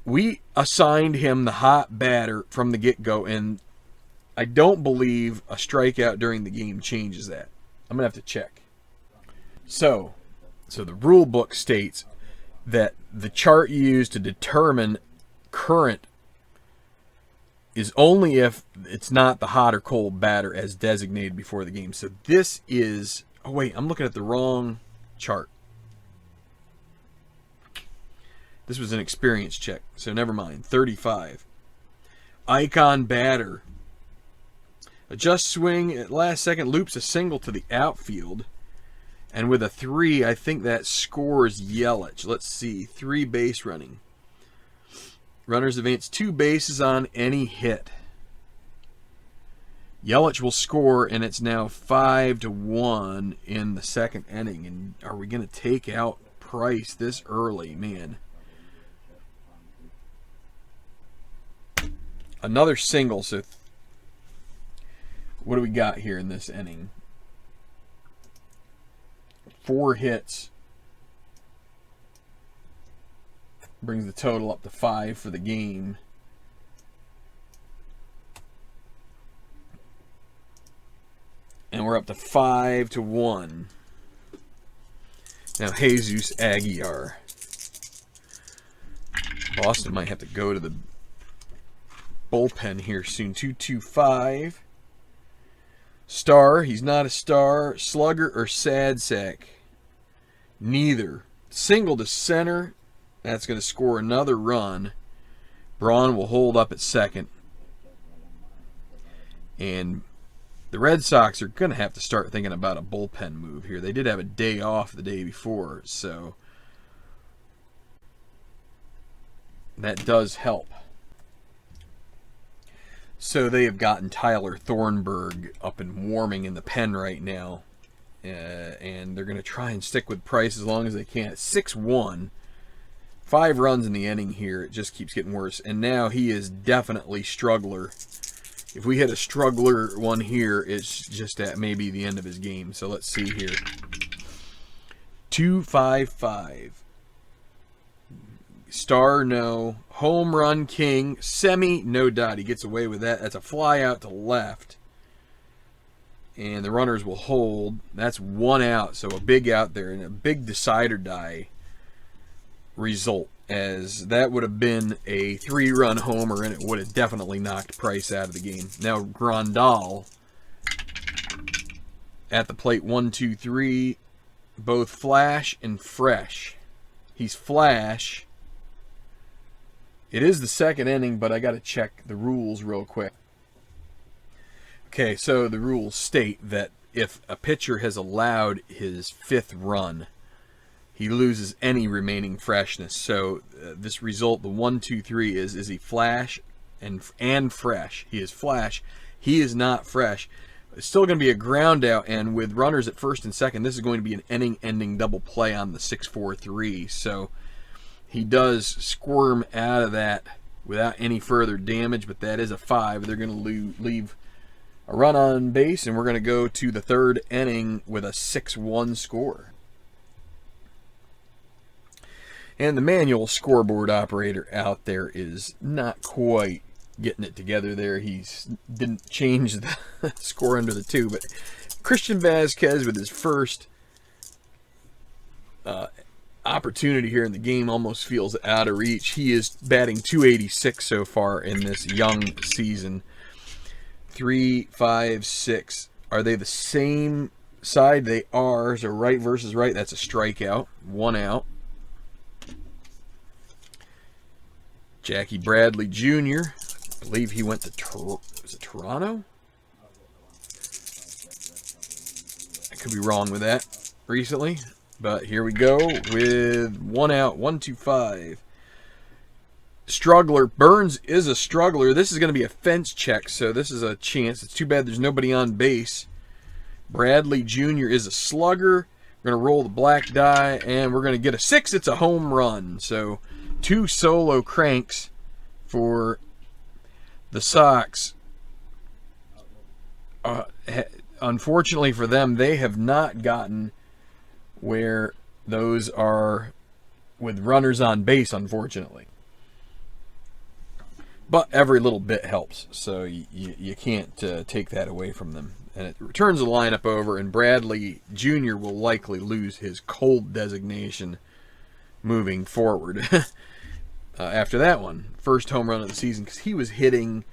We assigned him the hot batter from the get-go, and I don't believe a strikeout during the game changes that. I'm going to have to check. So the rule book states that the chart you use to determine current is only if it's not the hot or cold batter as designated before the game. So this is... Oh, wait, I'm looking at the wrong chart. This was an experience check, so never mind. 35. Icon batter. Adjust swing at last second, loops a single to the outfield. And with a 3, I think that scores Yelich. Let's see. 3 base running. Runners advance 2 bases on any hit. Yelich will score, and it's now 5-1 in the second inning. And are we going to take out Price this early? Man. Another single. So what do we got here in this inning? 4 hits. Brings the total up to 5 for the game. And we're up to 5-1. Now Jesus Aguilar. Boston might have to go to the bullpen here soon. 2-2-5. Star. He's not a star. Slugger or sad sack? Neither. Single to center. That's going to score another run. Braun will hold up at second. And the Red Sox are going to have to start thinking about a bullpen move here. They did have a day off the day before, so that does help. So they have gotten Tyler Thornburg up and warming in the pen right now. And they're going to try and stick with Price as long as they can. 6-1. 5 runs in the inning here. It just keeps getting worse. And now he is definitely struggler. If we hit a struggler one here, it's just at maybe the end of his game. So let's see here. 2-5-5. Star, no. Home run king. Semi, no dot. He gets away with that. That's a fly out to left. And the runners will hold. That's 1 out. So a big out there and a big decider die result. As that would have been a 3-run homer, and it would have definitely knocked Price out of the game. Now Grandal at the plate. 1-2-3. Both flash and fresh. He's flash. It is the second inning, but I got to check the rules real quick. Okay, so the rules state that if a pitcher has allowed his 5th run, he loses any remaining freshness. So this result, the 1-2-3, is he flash and fresh? He is flash. He is not fresh. It's still going to be a ground out, and with runners at first and second, this is going to be an inning-ending double play on the 6-4-3. So he does squirm out of that without any further damage, but that is a 5. They're going to leave a run on base, and we're going to go to the 3rd inning with a 6-1 score. And the manual scoreboard operator out there is not quite getting it together there. He didn't change the score under the 2, but Christian Vasquez with his first opportunity here in the game almost feels out of reach. He is batting .286 so far in this young season. 3, 5, 6. Are they the same side? They are. So right versus right. That's a strikeout. 1 out. Jackie Bradley Jr. I believe he went to Toronto? I could be wrong with that recently. But here we go with 1 out. 1, 2, 5. Struggler. Burns is a struggler. This is going to be a fence check, so this is a chance. It's too bad there's nobody on base. Bradley Jr. is a slugger. We're going to roll the black die, and we're going to get a 6. It's a home run. So 2 solo cranks for the Sox. Unfortunately for them, they have not gotten where those are with runners on base, unfortunately. But every little bit helps, so you can't take that away from them. And it returns the lineup over, and Bradley Jr. will likely lose his cold designation moving forward after that one. First home run of the season, because he was hitting.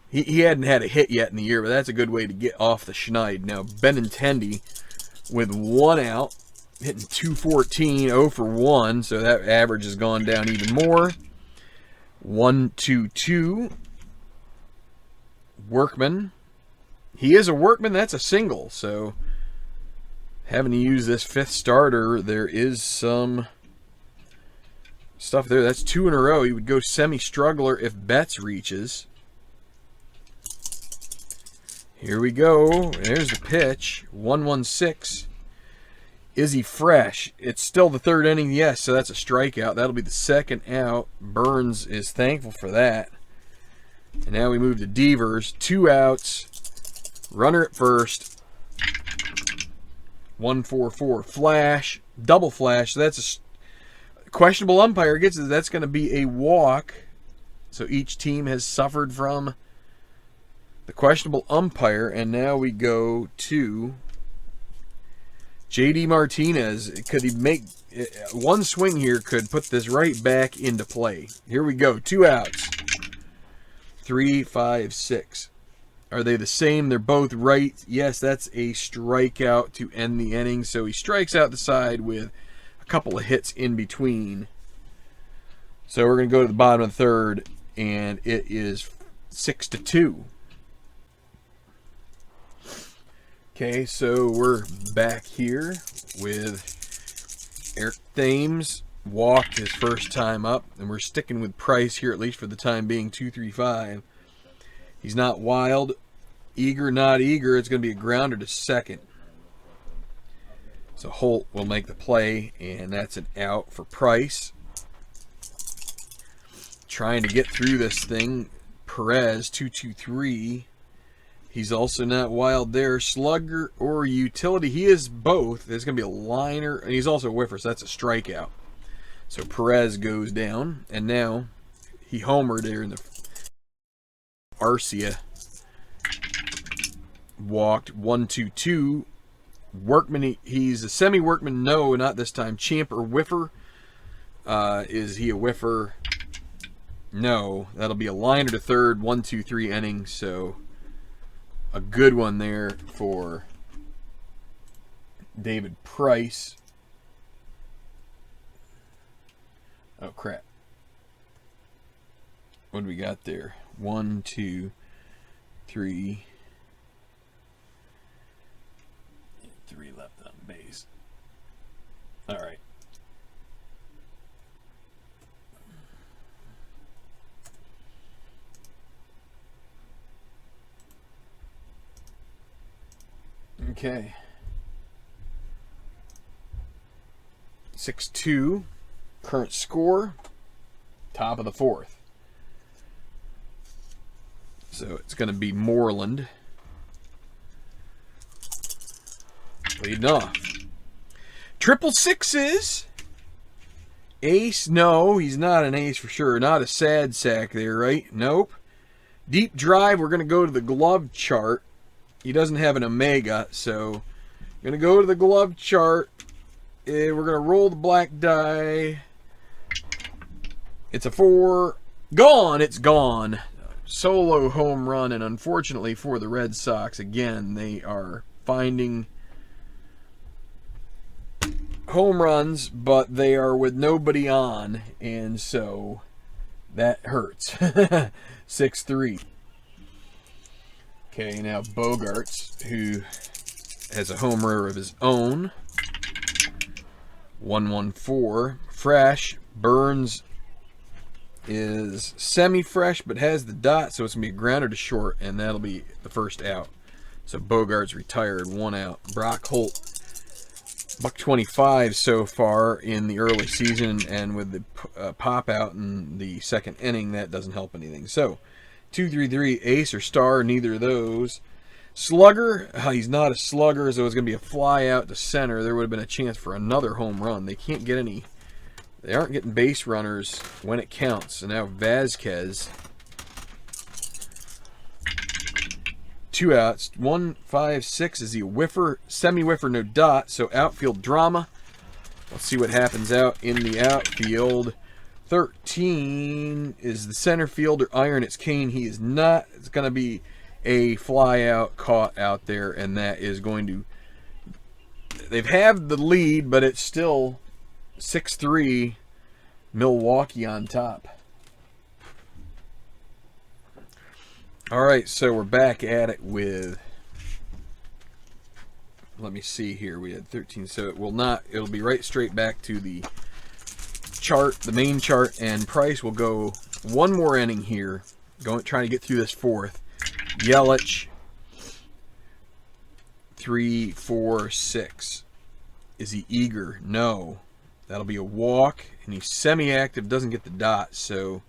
He hadn't had a hit yet in the year, but that's a good way to get off the schneid. Now, Benintendi with 1 out, hitting .214, 0 for 1, so that average has gone down even more. 1, 2, 2. Workman. He is a workman. That's a single. So having to use this 5th starter, there is some stuff there. That's 2 in a row. He would go semi-struggler if Betts reaches. Here we go. There's the pitch. 1-1-6. Is he fresh? It's still the 3rd inning, yes, so that's a strikeout. That'll be the 2nd out. Burns is thankful for that. And now we move to Devers. 2 outs. Runner at first. 1-4-4. Flash. Double flash. So that's a questionable umpire gets it. That's going to be a walk. So each team has suffered from the questionable umpire. And now we go to JD Martinez. Could he make one swing here? Could put this right back into play. Here we go. 2 outs. 3, 5, 6. Are they the same? They're both right. Yes, that's a strikeout to end the inning. So he strikes out the side with a couple of hits in between. So we're going to go to the bottom of the 3rd, and it is 6-2. Okay, so we're back here with Eric Thames. Walked his first time up, and we're sticking with Price here, at least for the time being, 2-3-5. He's not wild. Eager, not eager. It's going to be a grounder to 2nd. So Holt will make the play, and that's an out for Price. Trying to get through this thing. Perez, 2-2-3. He's also not wild there. Slugger or utility. He is both. There's going to be a liner, and he's also a whiffer, so that's a strikeout. So Perez goes down, and now he homered there in the Arcia. Walked 1-2-2. Workman, he's a semi-workman. No, not this time. Champ or whiffer. Is he a whiffer? No. That'll be a liner to 3rd. 1-2-3 inning. So a good one there for David Price. Oh, crap. What do we got there? 1, 2, 3. 3 left on base. All right. Okay. 6-2. Current score. Top of the 4th. So it's going to be Moreland leading off. 666. Ace. No, he's not an ace for sure. Not a sad sack there, right? Nope. Deep drive. We're going to go to the glove chart. He doesn't have an omega, so I'm going to go to the glove chart. We're going to roll the black die. It's a 4. Gone! It's gone. Solo home run, and unfortunately for the Red Sox, again, they are finding home runs, but they are with nobody on, and so that hurts. 6-3. Okay, now Bogarts, who has a homer of his own. 1-1-4. Fresh. Burns is semi-fresh, but has the dot, so it's going to be a grounder to short, and that'll be the first out. So Bogarts retired, 1 out. Brock Holt, $125 so far in the early season, and with the pop out in the second inning, that doesn't help anything. So 2-3-3, ace or star, neither of those. Slugger, he's not a slugger, so it's going to be a fly out to center. There would have been a chance for another home run. They can't get any. They aren't getting base runners when it counts. So now Vasquez, 2 outs. 1-5-6 is he a whiffer, semi-whiffer, no dot. So outfield drama. Let's see what happens out in the outfield. 13 is the center fielder. Iron, it's Kane. He is not. It's going to be a fly out caught out there, and that is going to. They've had the lead, but it's still 6-3, Milwaukee on top. All right, so we're back at it with, let me see here, we had 13, so it will not, it'll be right straight back to the chart, the main chart, and Price will go one more inning here, trying to get through this fourth. Yelich, 3, 4, 6. Is he eager? No. That'll be a walk, and he's semi-active, doesn't get the dot, so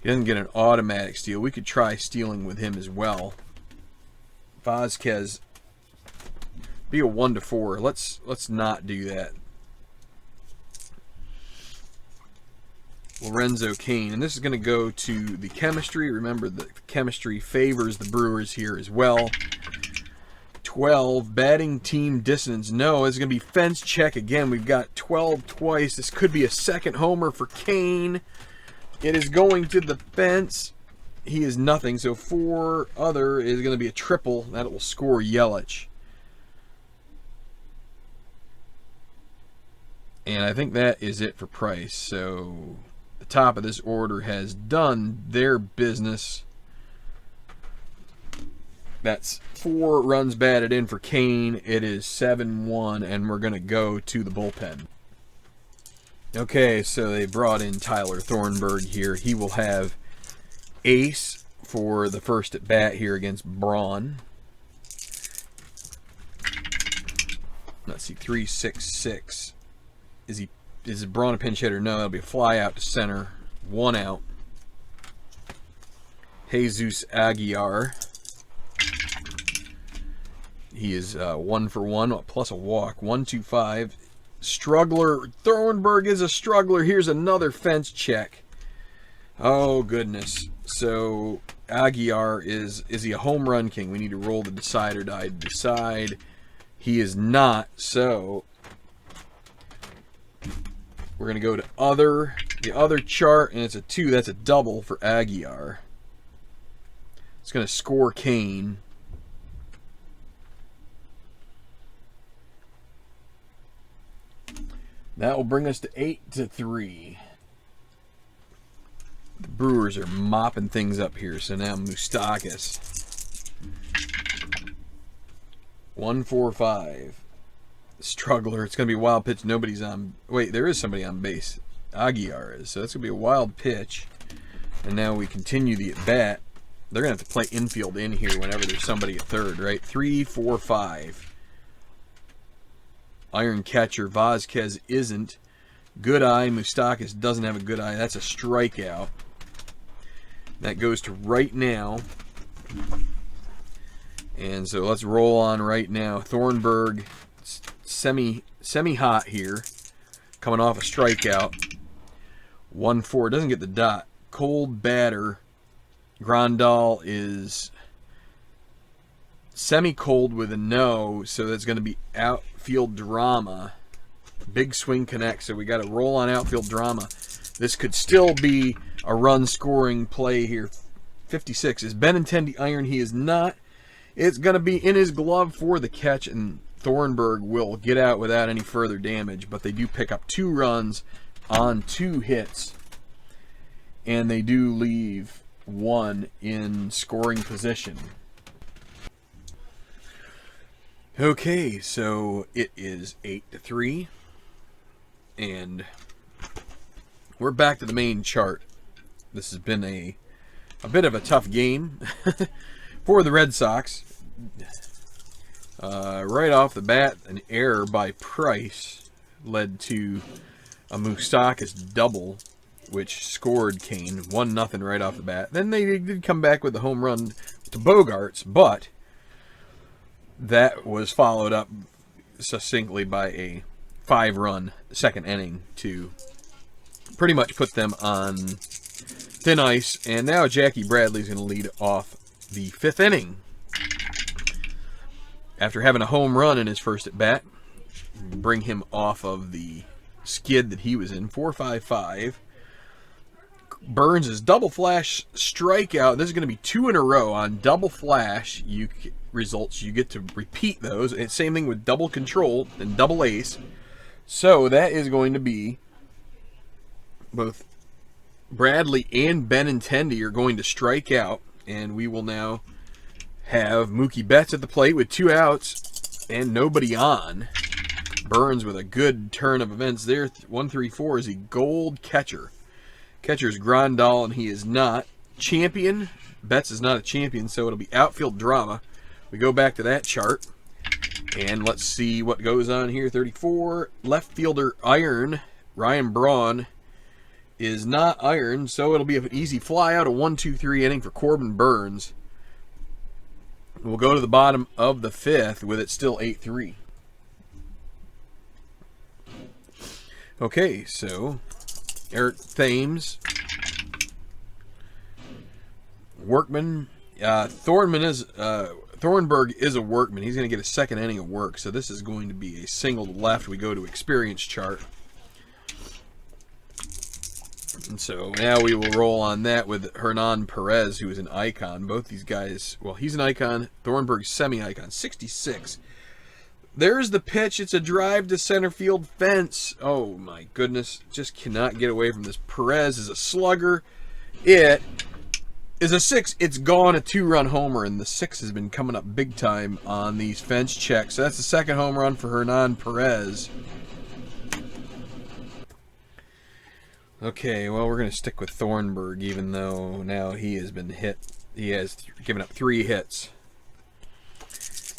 he doesn't get an automatic steal. We could try stealing with him as well. Vasquez, be a 1-4. Let's not do that. Lorenzo Cain, and this is going to go to the chemistry. Remember, the chemistry favors the Brewers here as well. 12, batting team dissonance. No, it's going to be fence check again. We've got 12 twice. This could be a second homer for Cain. It is going to the fence. He is nothing. So 4 other is going to be a triple. That will score Yelich. And I think that is it for Price. So the top of this order has done their business. That's 4 runs batted in for Kane. It is 7-1, and we're going to go to the bullpen. Okay, so they brought in Tyler Thornburg here. He will have ace for the first at bat here against Braun. Let's see, 3-6-6. Is Braun a pinch hitter? No, that'll be a fly out to center. 1 out. Jesus Aguilar. He is 1 for 1 plus a walk. 1-2-5. Struggler. Thornburg is a struggler. Here's another fence check. Oh goodness. So Aguilar is he a home run king? We need to roll the decide or die. Decide. He is not. So we're going to go to the other chart, and it's a 2. That's a double for Aguilar. It's going to score Kane. That will bring us to 8-3. The Brewers are mopping things up here. So now Moustakas. 1-4-5. Struggler. It's going to be a wild pitch. Nobody's on. Wait, there is somebody on base. Aguilar is. So that's going to be a wild pitch. And now we continue the at bat. They're going to have to play infield in here whenever there's somebody at third, right? 3-4-5. Iron catcher. Vasquez isn't. Good eye. Moustakas doesn't have a good eye. That's a strikeout. That goes to right now. And so let's roll on right now. Thornburg, semi-hot here. Coming off a strikeout. 1-4. Doesn't get the dot. Cold batter. Grandal is semi-cold with a no, so that's going to be outfield drama. Big swing connect, so we got to roll on outfield drama. This could still be a run-scoring play here. 56. Is Benintendi iron? He is not. It's going to be in his glove for the catch, and Thornburg will get out without any further damage. But they do pick up 2 runs on 2 hits, and they do leave 1 in scoring position. Okay, so it is 8-3, and we're back to the main chart. This has been a bit of a tough game for the Red Sox. Right off the bat, an error by Price led to a Moustakas double, which scored Kane 1-0 right off the bat. Then they did come back with the home run to Bogarts, but that was followed up succinctly by a 5-run second inning to pretty much put them on thin ice. And now Jackie Bradley's going to lead off the 5th inning. After having a home run in his first at bat, bring him off of the skid that he was in. 4-5-5. Burns is double flash strikeout. This is going to be 2 in a row on double flash results. You get to repeat those. And same thing with double control and double ace. So that is going to be both Bradley and Benintendi are going to strike out, and we will now have Mookie Betts at the plate with 2 outs and nobody on. Burns with a good turn of events there. 1-3-4 is a gold catcher. Catcher's Grandal, and he is not. Champion. Betts is not a champion, so it'll be outfield drama. We go back to that chart, and let's see what goes on here. 34, left fielder iron. Ryan Braun is not iron, so it'll be an easy fly out, a 1-2-3 inning for Corbin Burns. We'll go to the bottom of the 5th with it still 8-3. Okay, so Eric Thames, Workman, Thornburg is a workman. He's going to get a second inning of work, so this is going to be a single to left. We go to experience chart. And so now we will roll on that with Hernan Perez, who is an icon. Both these guys, well, he's an icon. Thornburg's semi-icon. 66. There's the pitch. It's a drive to center field fence. Oh, my goodness. Just cannot get away from this. Perez is a slugger. It is a 6. It's gone, a 2-run homer, and the 6 has been coming up big time on these fence checks. So that's the second home run for Hernan Perez. Okay, well, we're going to stick with Thornburg, even though now he has been hit. He has given up 3 hits.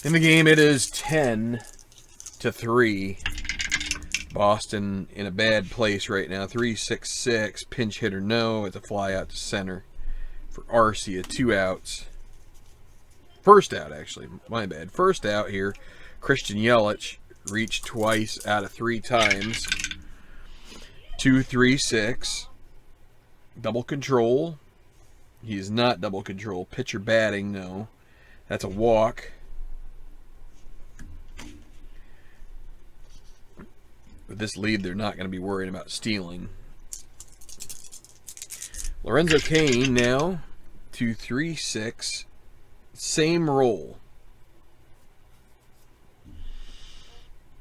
In the game, it is 10-3. Boston in a bad place right now. 3-6-6. Pinch hitter, no. It's a fly out to center for Arcia. 2 outs. First out, actually. My bad. First out here. Christian Yelich reached twice out of 3 times. 2-3-6. Double control. He is not double control. Pitcher batting, no. That's a walk. With this lead, they're not going to be worried about stealing. Lorenzo Cain now. 2-3-6. Same roll.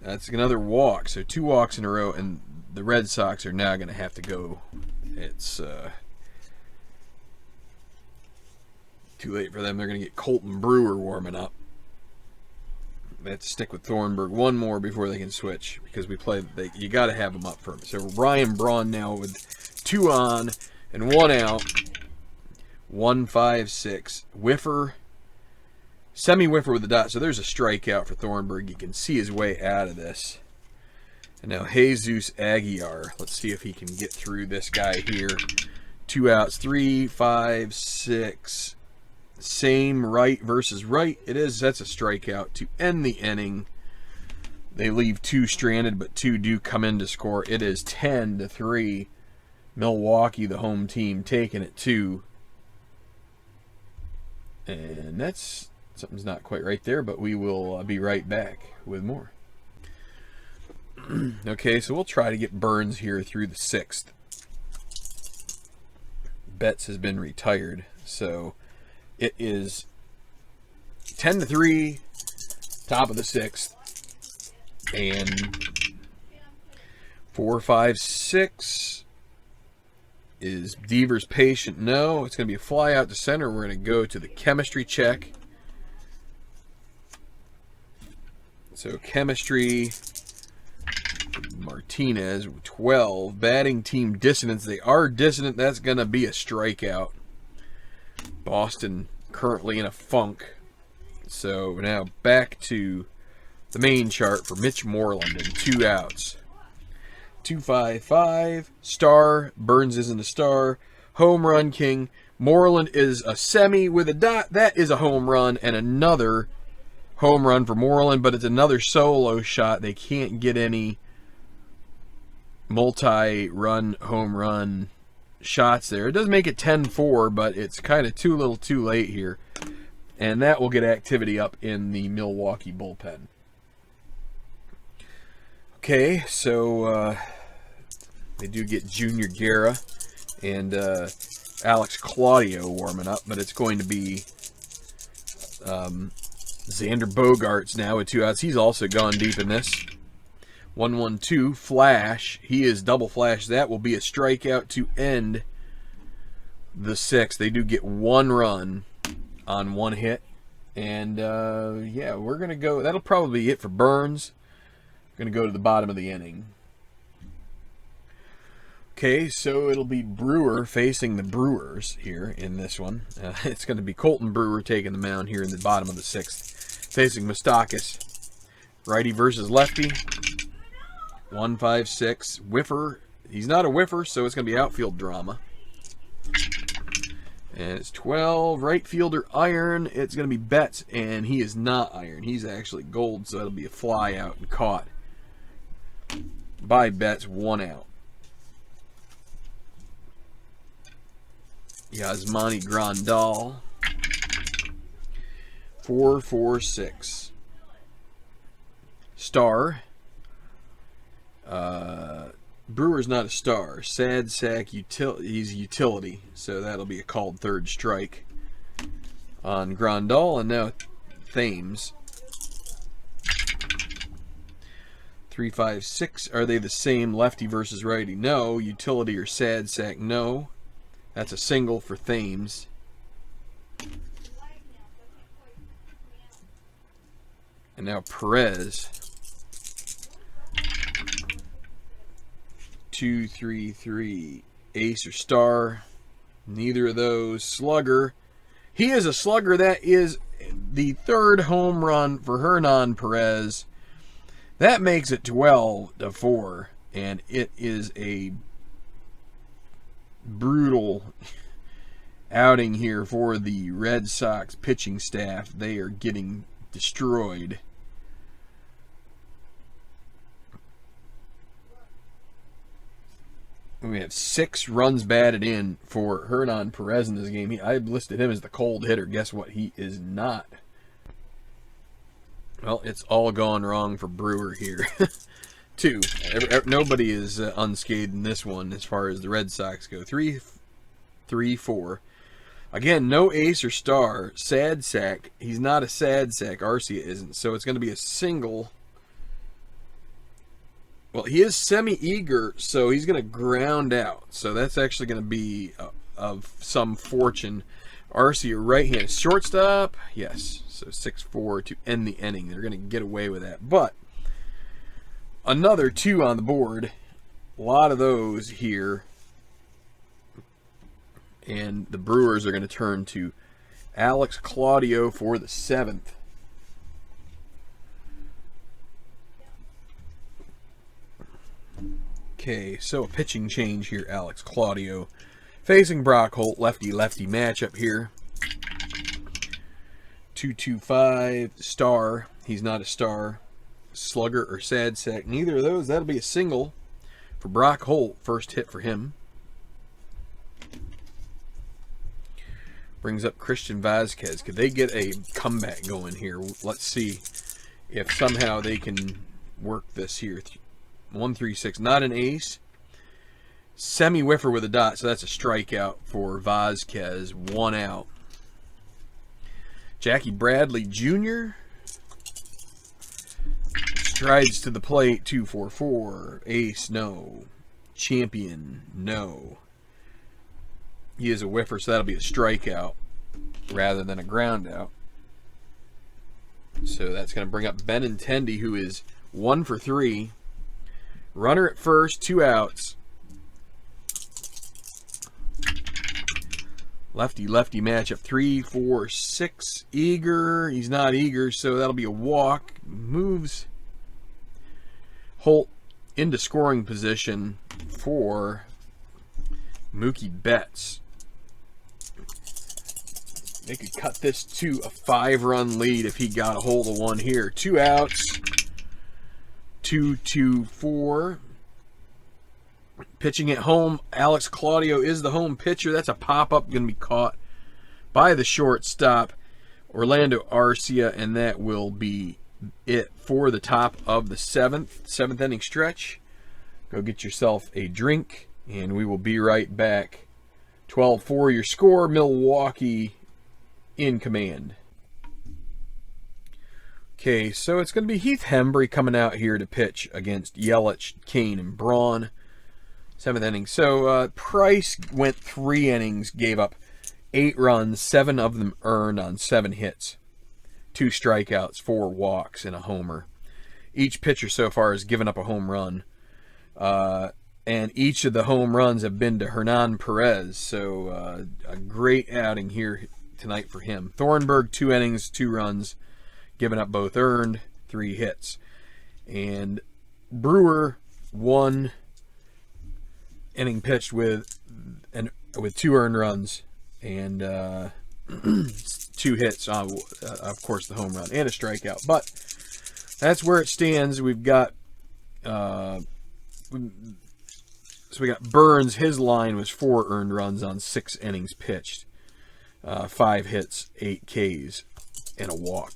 That's another walk. So 2 walks in a row, and the Red Sox are now going to have to go. It's too late for them. They're going to get Colton Brewer warming up. They have to stick with Thornburg 1 more before they can switch, because you got to have them up for him. So Ryan Braun now with 2 on and 1 out. 1-5-6. Whiffer. Semi-whiffer with the dot. So there's a strikeout for Thornburg. You can see his way out of this. And now Jesus Aguilar. Let's see if he can get through this guy here. 2 outs. 3-5-6. Same right versus right. It is. That's a strikeout to end the inning. They leave 2 stranded, but 2 do come in to score. It is 10-3. Milwaukee, the home team, taking it 2. And something's not quite right there, but we will be right back with more. Okay, so we'll try to get Burns here through the 6th. Betts has been retired, so it is 10-3, top of the 6th, and 4, 5, 6 is Devers patient. No, it's going to be a fly out to center. We're going to go to the chemistry check. So chemistry, Martinez, 12. Batting team dissonance. They are dissonant. That's going to be a strikeout. Boston currently in a funk. So now back to the main chart for Mitch Moreland and 2 outs. 2-5-5. Star. Burns isn't a star. Home run king. Moreland is a semi with a dot. That is a home run, and another home run for Moreland, but it's another solo shot. They can't get any multi-run home run shots there. It does make it 10-4, but it's kind of too little too late here. And that will get activity up in the Milwaukee bullpen. Okay, so they do get Junior Guerra and Alex Claudio warming up, but it's going to be Xander Bogaerts now with 2 outs. He's also gone deep in this. 1-1-2, flash. He is double flash. That will be a strikeout to end the 6th. They do get 1 run on 1 hit. And, yeah, we're going to go. That'll probably be it for Burns. Going to go to the bottom of the inning. Okay, so it'll be Brewer facing the Brewers here in this one. It's going to be Colton Brewer taking the mound here in the bottom of the 6th, facing Moustakas. Righty versus lefty. 1-5-6. Whiffer. He's not a whiffer, so it's going to be outfield drama. And it's 12. Right fielder iron. It's going to be Betts, and he is not iron. He's actually gold, so it'll be a fly out and caught by Betts. 1 out. Yasmani Grandal. 4-4-6. Star. Brewer's not a star. Sad sack. He's utility. So that'll be a called 3rd strike on Grandal. And now Thames. 3-5-6. Are they the same, lefty versus righty? No. Utility or sad sack? No. That's a single for Thames. And now Perez. 2-3-3. Ace or star? Neither of those. Slugger. He is a slugger. That is the 3rd home run for Hernan Perez. That makes it 12-4. And it is a brutal outing here for the Red Sox pitching staff. They are getting destroyed. We have 6 runs batted in for Hernan Perez in this game. I listed him as the cold hitter. Guess what? He is not. Well, it's all gone wrong for Brewer here. 2. Nobody is unscathed in this one as far as the Red Sox go. 3-4. Again, no ace or star. Sad sack. He's not a sad sack. Arcia isn't. So it's going to be a single. Well, he is semi-eager, so he's going to ground out. So that's actually going to be of some fortune. Arcia right-handed. Shortstop. Yes. So 6-4 to end the inning. They're going to get away with that. But another 2 on the board. A lot of those here. And the Brewers are going to turn to Alex Claudio for the 7th. Okay, so a pitching change here. Alex Claudio facing Brock Holt. Lefty-lefty matchup here. 2-2-5. Star. He's not a star. Slugger or sad sack. Neither of those. That'll be a single for Brock Holt. First hit for him. Brings up Christian Vazquez. Could they get a comeback going here? Let's see if somehow they can work this here 1-3-6. Not an ace. Semi-whiffer with a dot, so that's a strikeout for Vazquez. 1 out. Jackie Bradley Jr. Strides to the plate. 2-4-4. Ace, no. Champion, no. He is a whiffer, so that'll be a strikeout rather than a ground out. So that's going to bring up Benintendi, who is 1 for 3. Runner at first, 2 outs. Lefty-lefty matchup. 3-4-6. Eager. He's not eager, so that'll be a walk. Moves Holt into scoring position for Mookie Betts. They could cut this to a 5-run lead if he got a hold of one here. 2 outs. 2-2-4. Pitching at home, Alex Claudio is the home pitcher. That's a pop-up going to be caught by the shortstop, Orlando Arcia, and that will be it for the top of the seventh inning stretch. Go get yourself a drink, and we will be right back. 12-4 your score, Milwaukee in command. Okay, so it's going to be Heath Hembree coming out here to pitch against Yelich, Kane, and Braun. 7th inning. So Price went 3 innings, gave up 8 runs, 7 of them earned on 7 hits. 2 strikeouts, 4 walks, and a homer. Each pitcher so far has given up a home run. And each of the home runs have been to Hernan Perez. So a great outing here tonight for him. Thornburg, 2 innings, 2 runs, giving up both earned, 3 hits. And Brewer, 1 inning pitched with 2 earned runs and 2 hits. Of course, the home run and a strikeout. But that's where it stands. We've got we got Burns. His line was 4 earned runs on 6 innings pitched, 5 hits, 8 Ks, and a walk.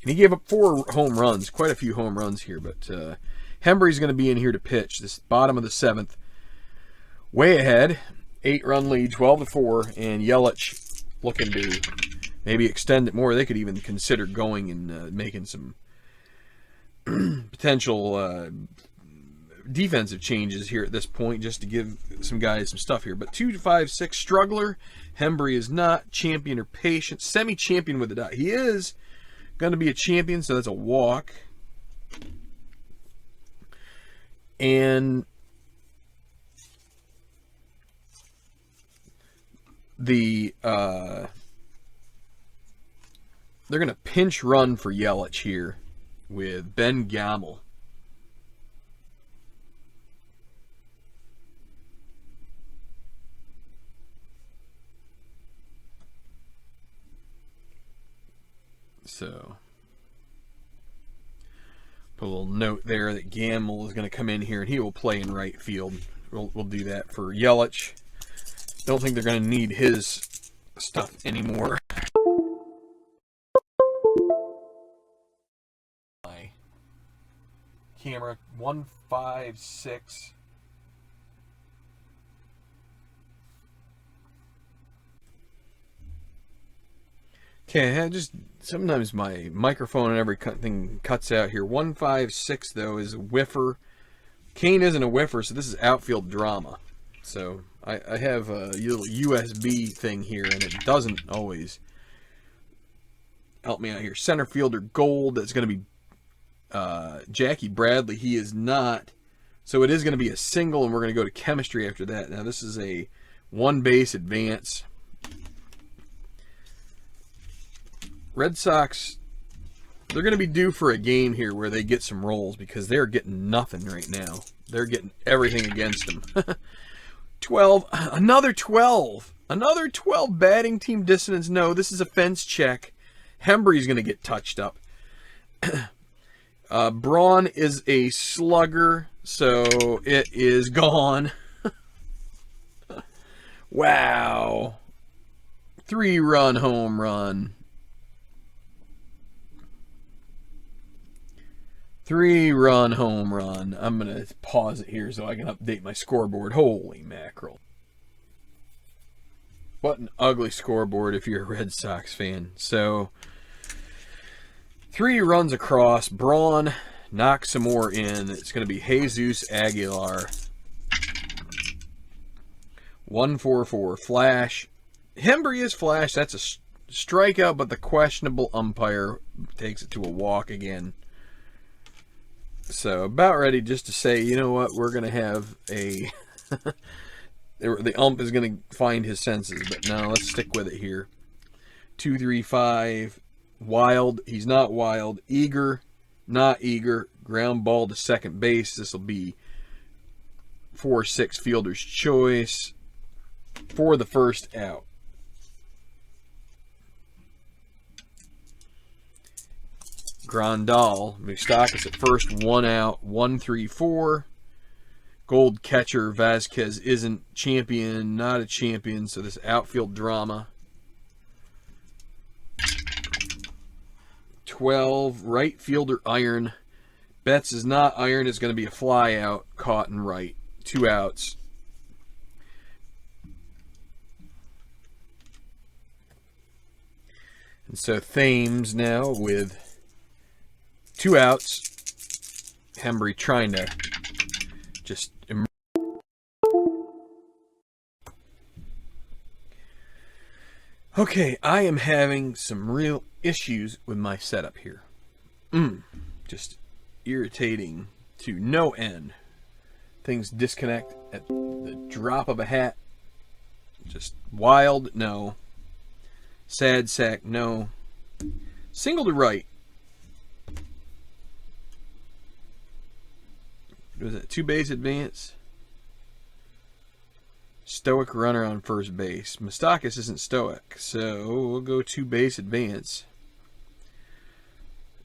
And he gave up 4 home runs, quite a few home runs here. But Hembree's going to be in here to pitch this bottom of the 7th. Way ahead, 8-run lead, 12-4, and Yelich looking to maybe extend it more. They could even consider going and making some potential defensive changes here at this point, just to give some guys some stuff here. But 2-5-6 struggler. Hembree is not champion or patient. Semi-champion with a dot. He is going to be a champion, so that's a walk. And they're going to pinch run for Yelich here with Ben Gamel. So put a little note there that Gamel is going to come in here and he will play in right field. We'll do that for Yelich. Don't think they're going to need his stuff anymore. My camera 156. Okay, just sometimes my microphone and everything cuts out here. 156 though is a whiffer. Kane isn't a whiffer, so this is outfield drama. So I have a little USB thing here, and it doesn't always help me out here. Center fielder Gold, that's going to be Jackie Bradley. He is not. So it is going to be a single, and we're going to go to chemistry after that. Now this is a 1-base advance. Red Sox, they're going to be due for a game here where they get some rolls because they're getting nothing right now. They're getting everything against them. 12, another 12. Another 12 batting team dissonance. No, this is a fence check. Hembree's going to get touched up. Braun is a slugger, so it is gone. Wow. 3-run home run. 3-run home run. I'm going to pause it here so I can update my scoreboard. Holy mackerel. What an ugly scoreboard if you're a Red Sox fan. So, 3 runs across. Braun knocks some more in. It's going to be Jesus Aguilar. 1-4-4. Flash. Hembree is flash. That's a strikeout, but the questionable umpire takes it to a walk again. So, about ready just to say, you know what, we're going to have a... the ump is going to find his senses, but no, let's stick with it here. 2-3-5. Wild. He's not wild. Eager. Not eager. Ground ball to second base. This will be 4-6 fielder's choice for the first out. Grandal. Moustakas at first. 1 out. 1-3-4. Gold catcher Vasquez isn't champion, not a champion, so this outfield drama. 12, right fielder iron. Betts is not iron, it's going to be a fly out, caught and right. 2 outs. And so Thames now with 2 outs. Hembree trying to just okay, I am having some real issues with my setup here. Just irritating to no end. Things disconnect at the drop of a hat. Just wild, no. Sad sack, no. Single to right. Was it 2-base advance? Stoic runner on first base. Moustakas isn't stoic, so we'll go 2-base advance.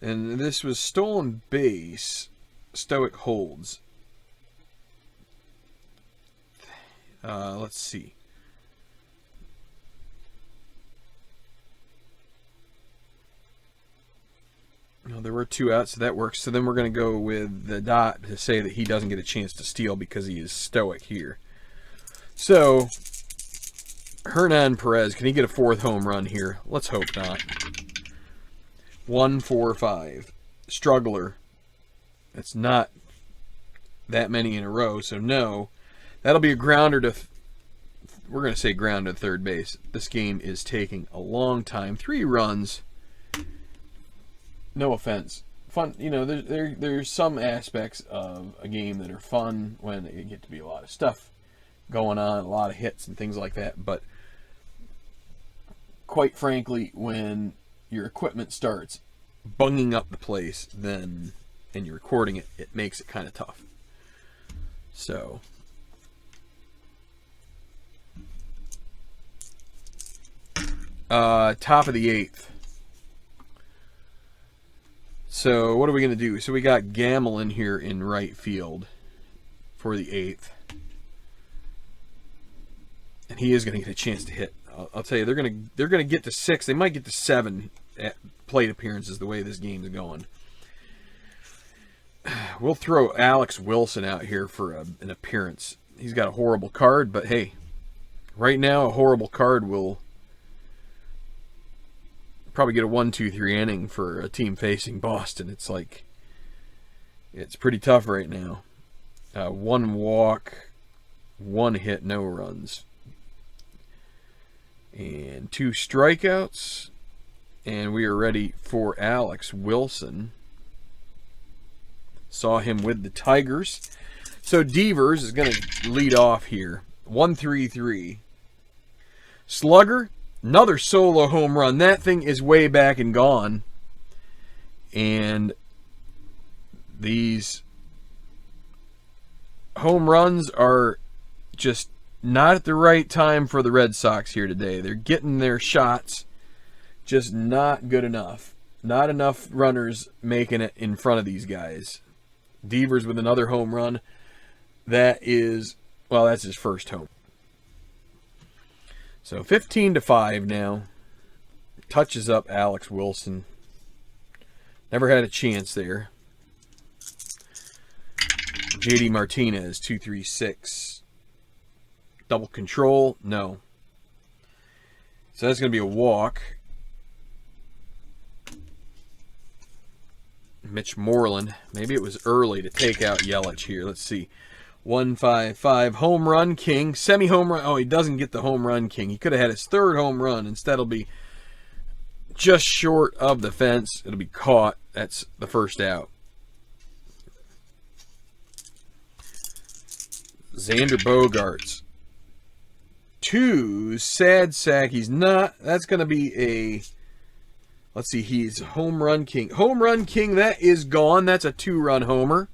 And this was stolen base. Stoic holds. Let's see. No, there were 2 outs, so that works. So then we're going to go with the dot to say that he doesn't get a chance to steal because he is stoic here. So, Hernan Perez, can he get a 4th home run here? Let's hope not. 1-4-5. Struggler. That's not that many in a row, so no. That'll be a grounder to... we're going to say ground to third base. This game is taking a long time. 3 runs. No offense. Fun, you know, there's some aspects of a game that are fun when you get to be a lot of stuff going on, a lot of hits and things like that, but quite frankly, when your equipment starts bunging up the place, then, and you're recording it, it makes it kind of tough. So, top of the 8th. So, what are we going to do? So, we got Gamble in here in right field for the 8th. And he is going to get a chance to hit. I'll tell you, they're going to get to 6. They might get to 7 at plate appearances the way this game is going. We'll throw Alex Wilson out here for an appearance. He's got a horrible card, but hey, right now a horrible card will probably get a 1-2-3 inning for a team facing Boston. It's like, it's pretty tough right now. 1 walk, 1 hit, no runs. And 2 strikeouts. And we are ready for Alex Wilson. Saw him with the Tigers. So Devers is going to lead off here. 1-3-3. Slugger, another solo home run. That thing is way back and gone. And these home runs are just not at the right time for the Red Sox here today. They're getting their shots, just not good enough. Not enough runners making it in front of these guys. Devers with another home run. That is, well, that's his first home. So 15-5 now. Touches up Alex Wilson. Never had a chance there. JD Martinez, 236. Double control, no. So that's going to be a walk. Mitch Moreland. Maybe it was early to take out Yelich here. Let's see. 155. Home run king. Semi-home run. Oh, he doesn't get the home run king. He could have had his third home run. Instead, it'll be just short of the fence. It'll be caught. That's the first out. Xander Bogaerts. 2. Sad sack. He's not. That's going to be a... Let's see. He's home run king. Home run king. That is gone. That's a 2-run homer.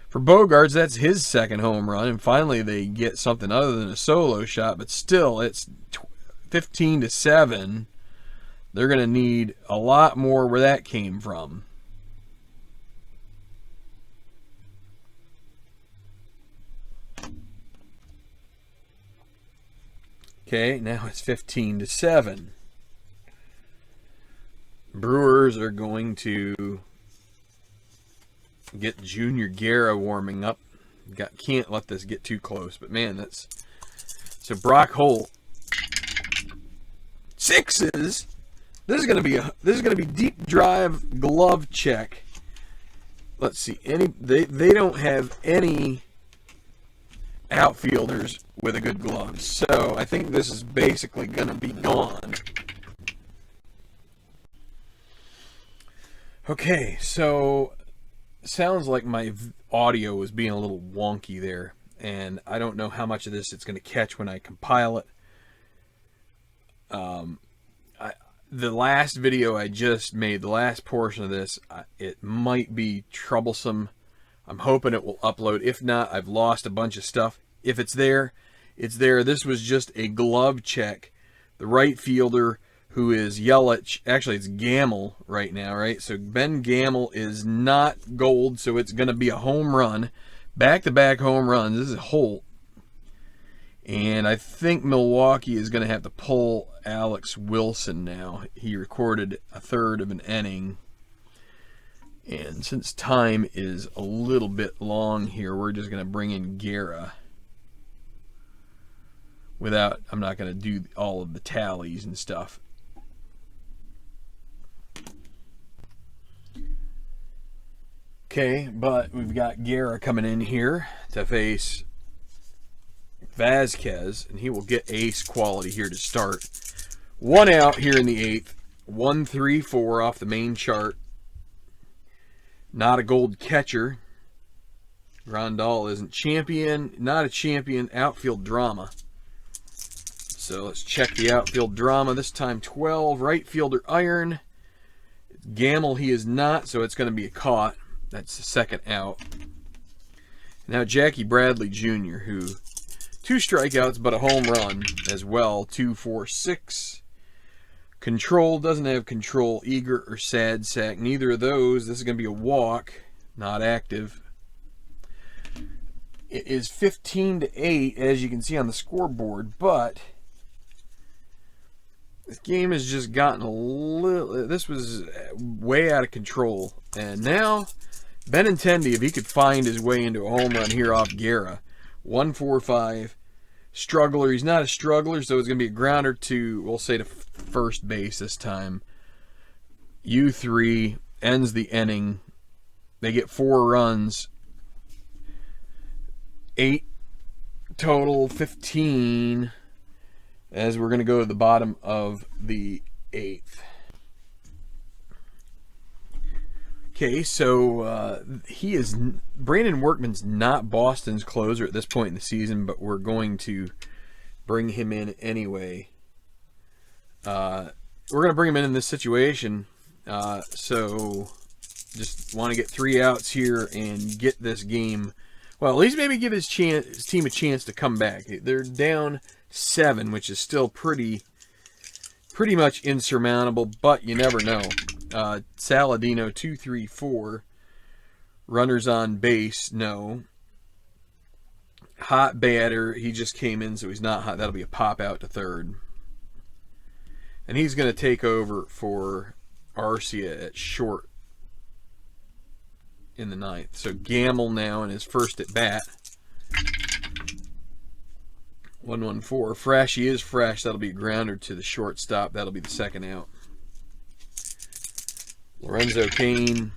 For Bogaerts, that's his second home run. And finally, they get something other than a solo shot. But still, it's 15-7. They're going to need a lot more where that came from. Okay, now it's 15-7. Brewers are going to get Junior Guerra warming up. Can't let this get too close, but man, that's... So Brock Holt. 6s. This is going to be deep drive glove check. Let's see. They don't have any outfielders with a good glove. So I think this is basically going to be gone. Okay, so sounds like my audio was being a little wonky there, and I don't know how much of this it's going to catch when I compile it. The last video I just made, the last portion of this, it might be troublesome. I'm hoping it will upload. If not, I've lost a bunch of stuff. If it's there, it's there. This was just a glove check. The right fielder, who is Yelich, actually it's Gamel right now, right? So Ben Gamel is not gold, so it's going to be a home run. Back-to-back home runs. This is Holt. And I think Milwaukee is going to have to pull Alex Wilson now. He recorded a third of an inning. And since time is a little bit long here, we're just going to bring in Guerra. I'm not going to do all of the tallies and stuff. Okay, but we've got Guerra coming in here to face Vasquez, and he will get ace quality here to start. 1 out here in the 8th. 1-3-4 off the main chart. Not a gold catcher. Grandal isn't champion. Not a champion. Outfield drama. So let's check the outfield drama. This time 12. Right fielder iron. Gamel he is not, so it's going to be a caught. That's the second out. Now Jackie Bradley Jr., who 2 strikeouts but a home run as well. 2-4-6. Control, doesn't have control. Eager or sad sack. Neither of those. This is going to be a walk. Not active. It is 15-8, as you can see on the scoreboard, but this game has just gotten a little... This was way out of control. And now, Benintendi, if he could find his way into a home run here off Guerra. 1-4-5. Struggler. He's not a struggler, so it's going to be a grounder to, we'll say, to first base this time. U3 ends the inning. They get 4 runs. 8 total, 15, as we're going to go to the bottom of the 8th. Okay, so Brandon Workman's not Boston's closer at this point in the season, but we're going to bring him in anyway. We're going to bring him in this situation, so just want to get 3 outs here and get this game. Well, at least maybe give his team a chance to come back. They're down 7, which is still pretty much insurmountable, but you never know. Saladino 2-3-4. Runners on base, no. Hot batter, he just came in, so he's not hot. That'll be a pop out to third. And he's going to take over for Arcia at short. in the ninth. So Gamble now in his first at bat. 1-1-4. Fresh. He is fresh. That'll be a grounder to the shortstop. That'll be the second out. Lorenzo Cain.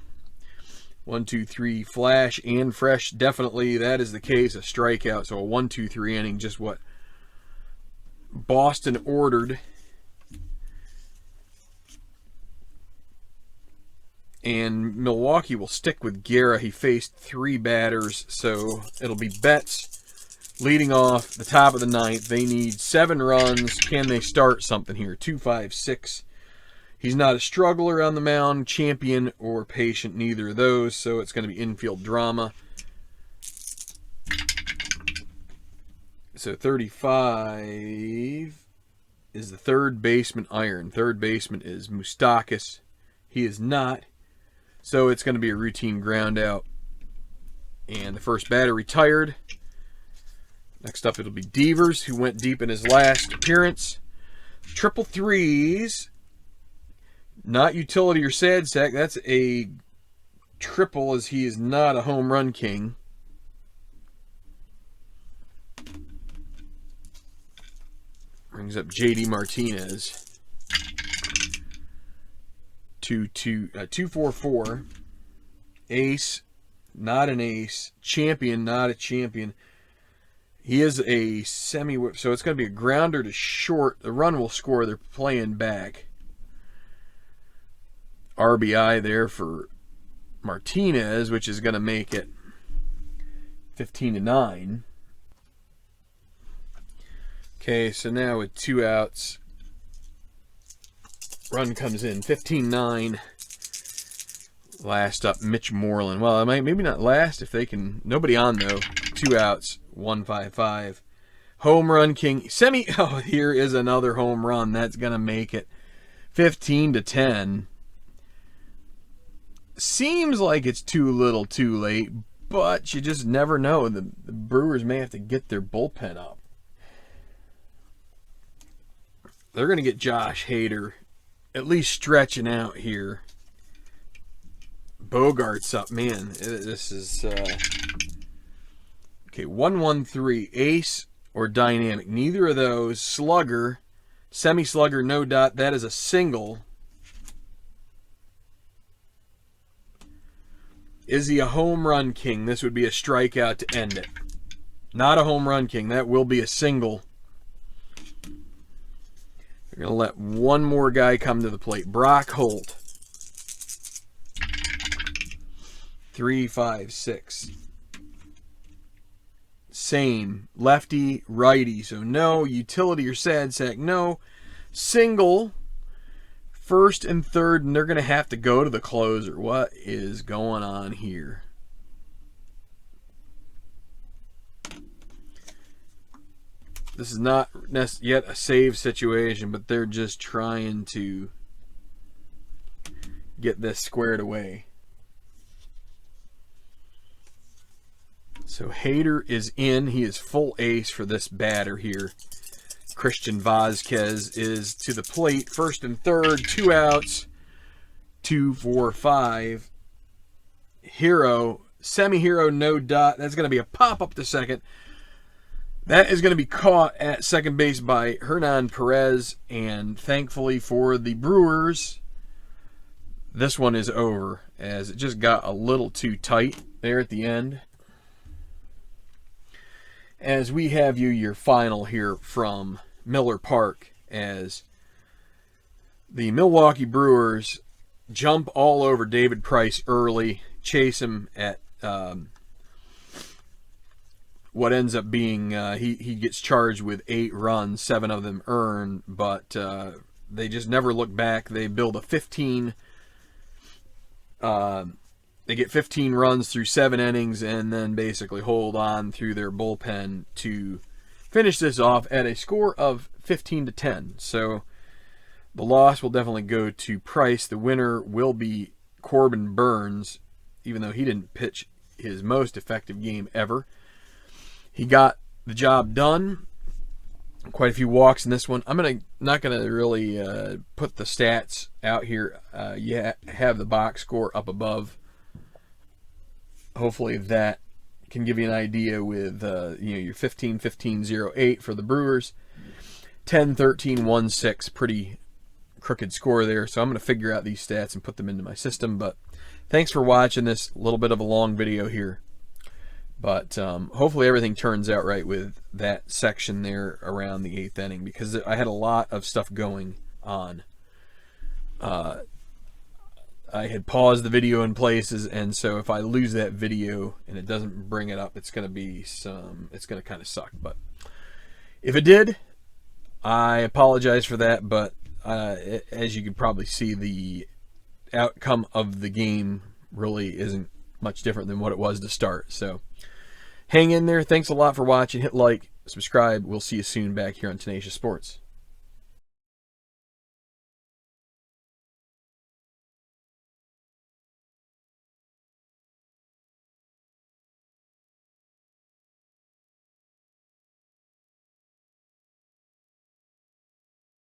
1-2-3. Flash and fresh. Definitely that is the case. A strikeout. So a 1-2-3 inning. Just what Boston ordered. And Milwaukee will stick with Guerra. He faced 3 batters. So it'll be Betts leading off the top of the ninth. They need 7 runs. Can they start something here? 2-5-6. He's not a struggler on the mound, champion or patient, neither of those. So it's going to be infield drama. So 35 is the third baseman iron. Third baseman is Moustakas. He is not. So it's going to be a routine ground out. And the first batter retired. Next up, it'll be Devers, who went deep in his last appearance. Triple threes. Not utility or sad sack. That's a triple, as he is not a home run king. Brings up J.D. Martinez. 2-4-4. Ace, not an ace. Champion, not a champion. He is a semi-whip, so it's going to be a grounder to short. The run will score. They're playing back. RBI there for Martinez, which is going to make it 15-9. Okay, so now with 2 outs, run comes in. 15-9. Last up, Mitch Moreland. Well, it might maybe not last if they can. Nobody on though. 2 outs. 1-5-5. Home run king. Oh, here is another home run. That's going to make it 15-10. Seems like it's too little too late, but you just never know. The Brewers may have to get their bullpen up. They're going to get Josh Hader at least stretching out here. Bogart's up. Man, this is... Okay, 1-1-3, ace or dynamic. Neither of those. Slugger, semi-slugger, no dot. That is a single. Is he a home run king? This would be a strikeout to end it. Not a home run king. That will be a single. They're going to let one more guy come to the plate. Brock Holt. 3-5-6. Same. Lefty, righty. So no utility or sad sack. No. Single. First and third, and they're going to have to go to the closer. What is going on here? This is not yet a save situation, but they're just trying to get this squared away. So Hader is in. He is full ace for this batter here. Christian Vazquez is to the plate. First and third, 2 outs. 2-4-5. Hero, semi-hero, no dot. That's going to be a pop-up to second. That is going to be caught at second base by Hernan Perez. And thankfully for the Brewers, this one is over, as it just got a little too tight there at the end. As we have you your final here from Miller Park, as the Milwaukee Brewers jump all over David Price early, chase him at what ends up being, he gets charged with 8 runs, 7 of them earned, but they just never look back. They build a 15, they get 15 runs through 7 innings and then basically hold on through their bullpen to finish this off at a score of 15-10. So the loss will definitely go to Price. The winner will be Corbin Burns, even though he didn't pitch his most effective game ever. He got the job done. Quite a few walks in this one. I'm not gonna really put the stats out here. You have the box score up above. hopefully that can give you an idea with your 15-15-0-8 for the Brewers, 10-13-1-6, pretty crooked score there. So I'm going to figure out these stats and put them into my system. But thanks for watching this little bit of a long video here. But hopefully everything turns out right with that section there around the 8th inning, because I had a lot of stuff going on. I had paused the video in places, and so if I lose that video and it doesn't bring it up, it's going to kind of suck. But if it did, I apologize for that. But as you can probably see, the outcome of the game really isn't much different than what it was to start. So hang in there. Thanks a lot for watching. Hit like, subscribe. We'll see you soon back here on Tenacious Sports.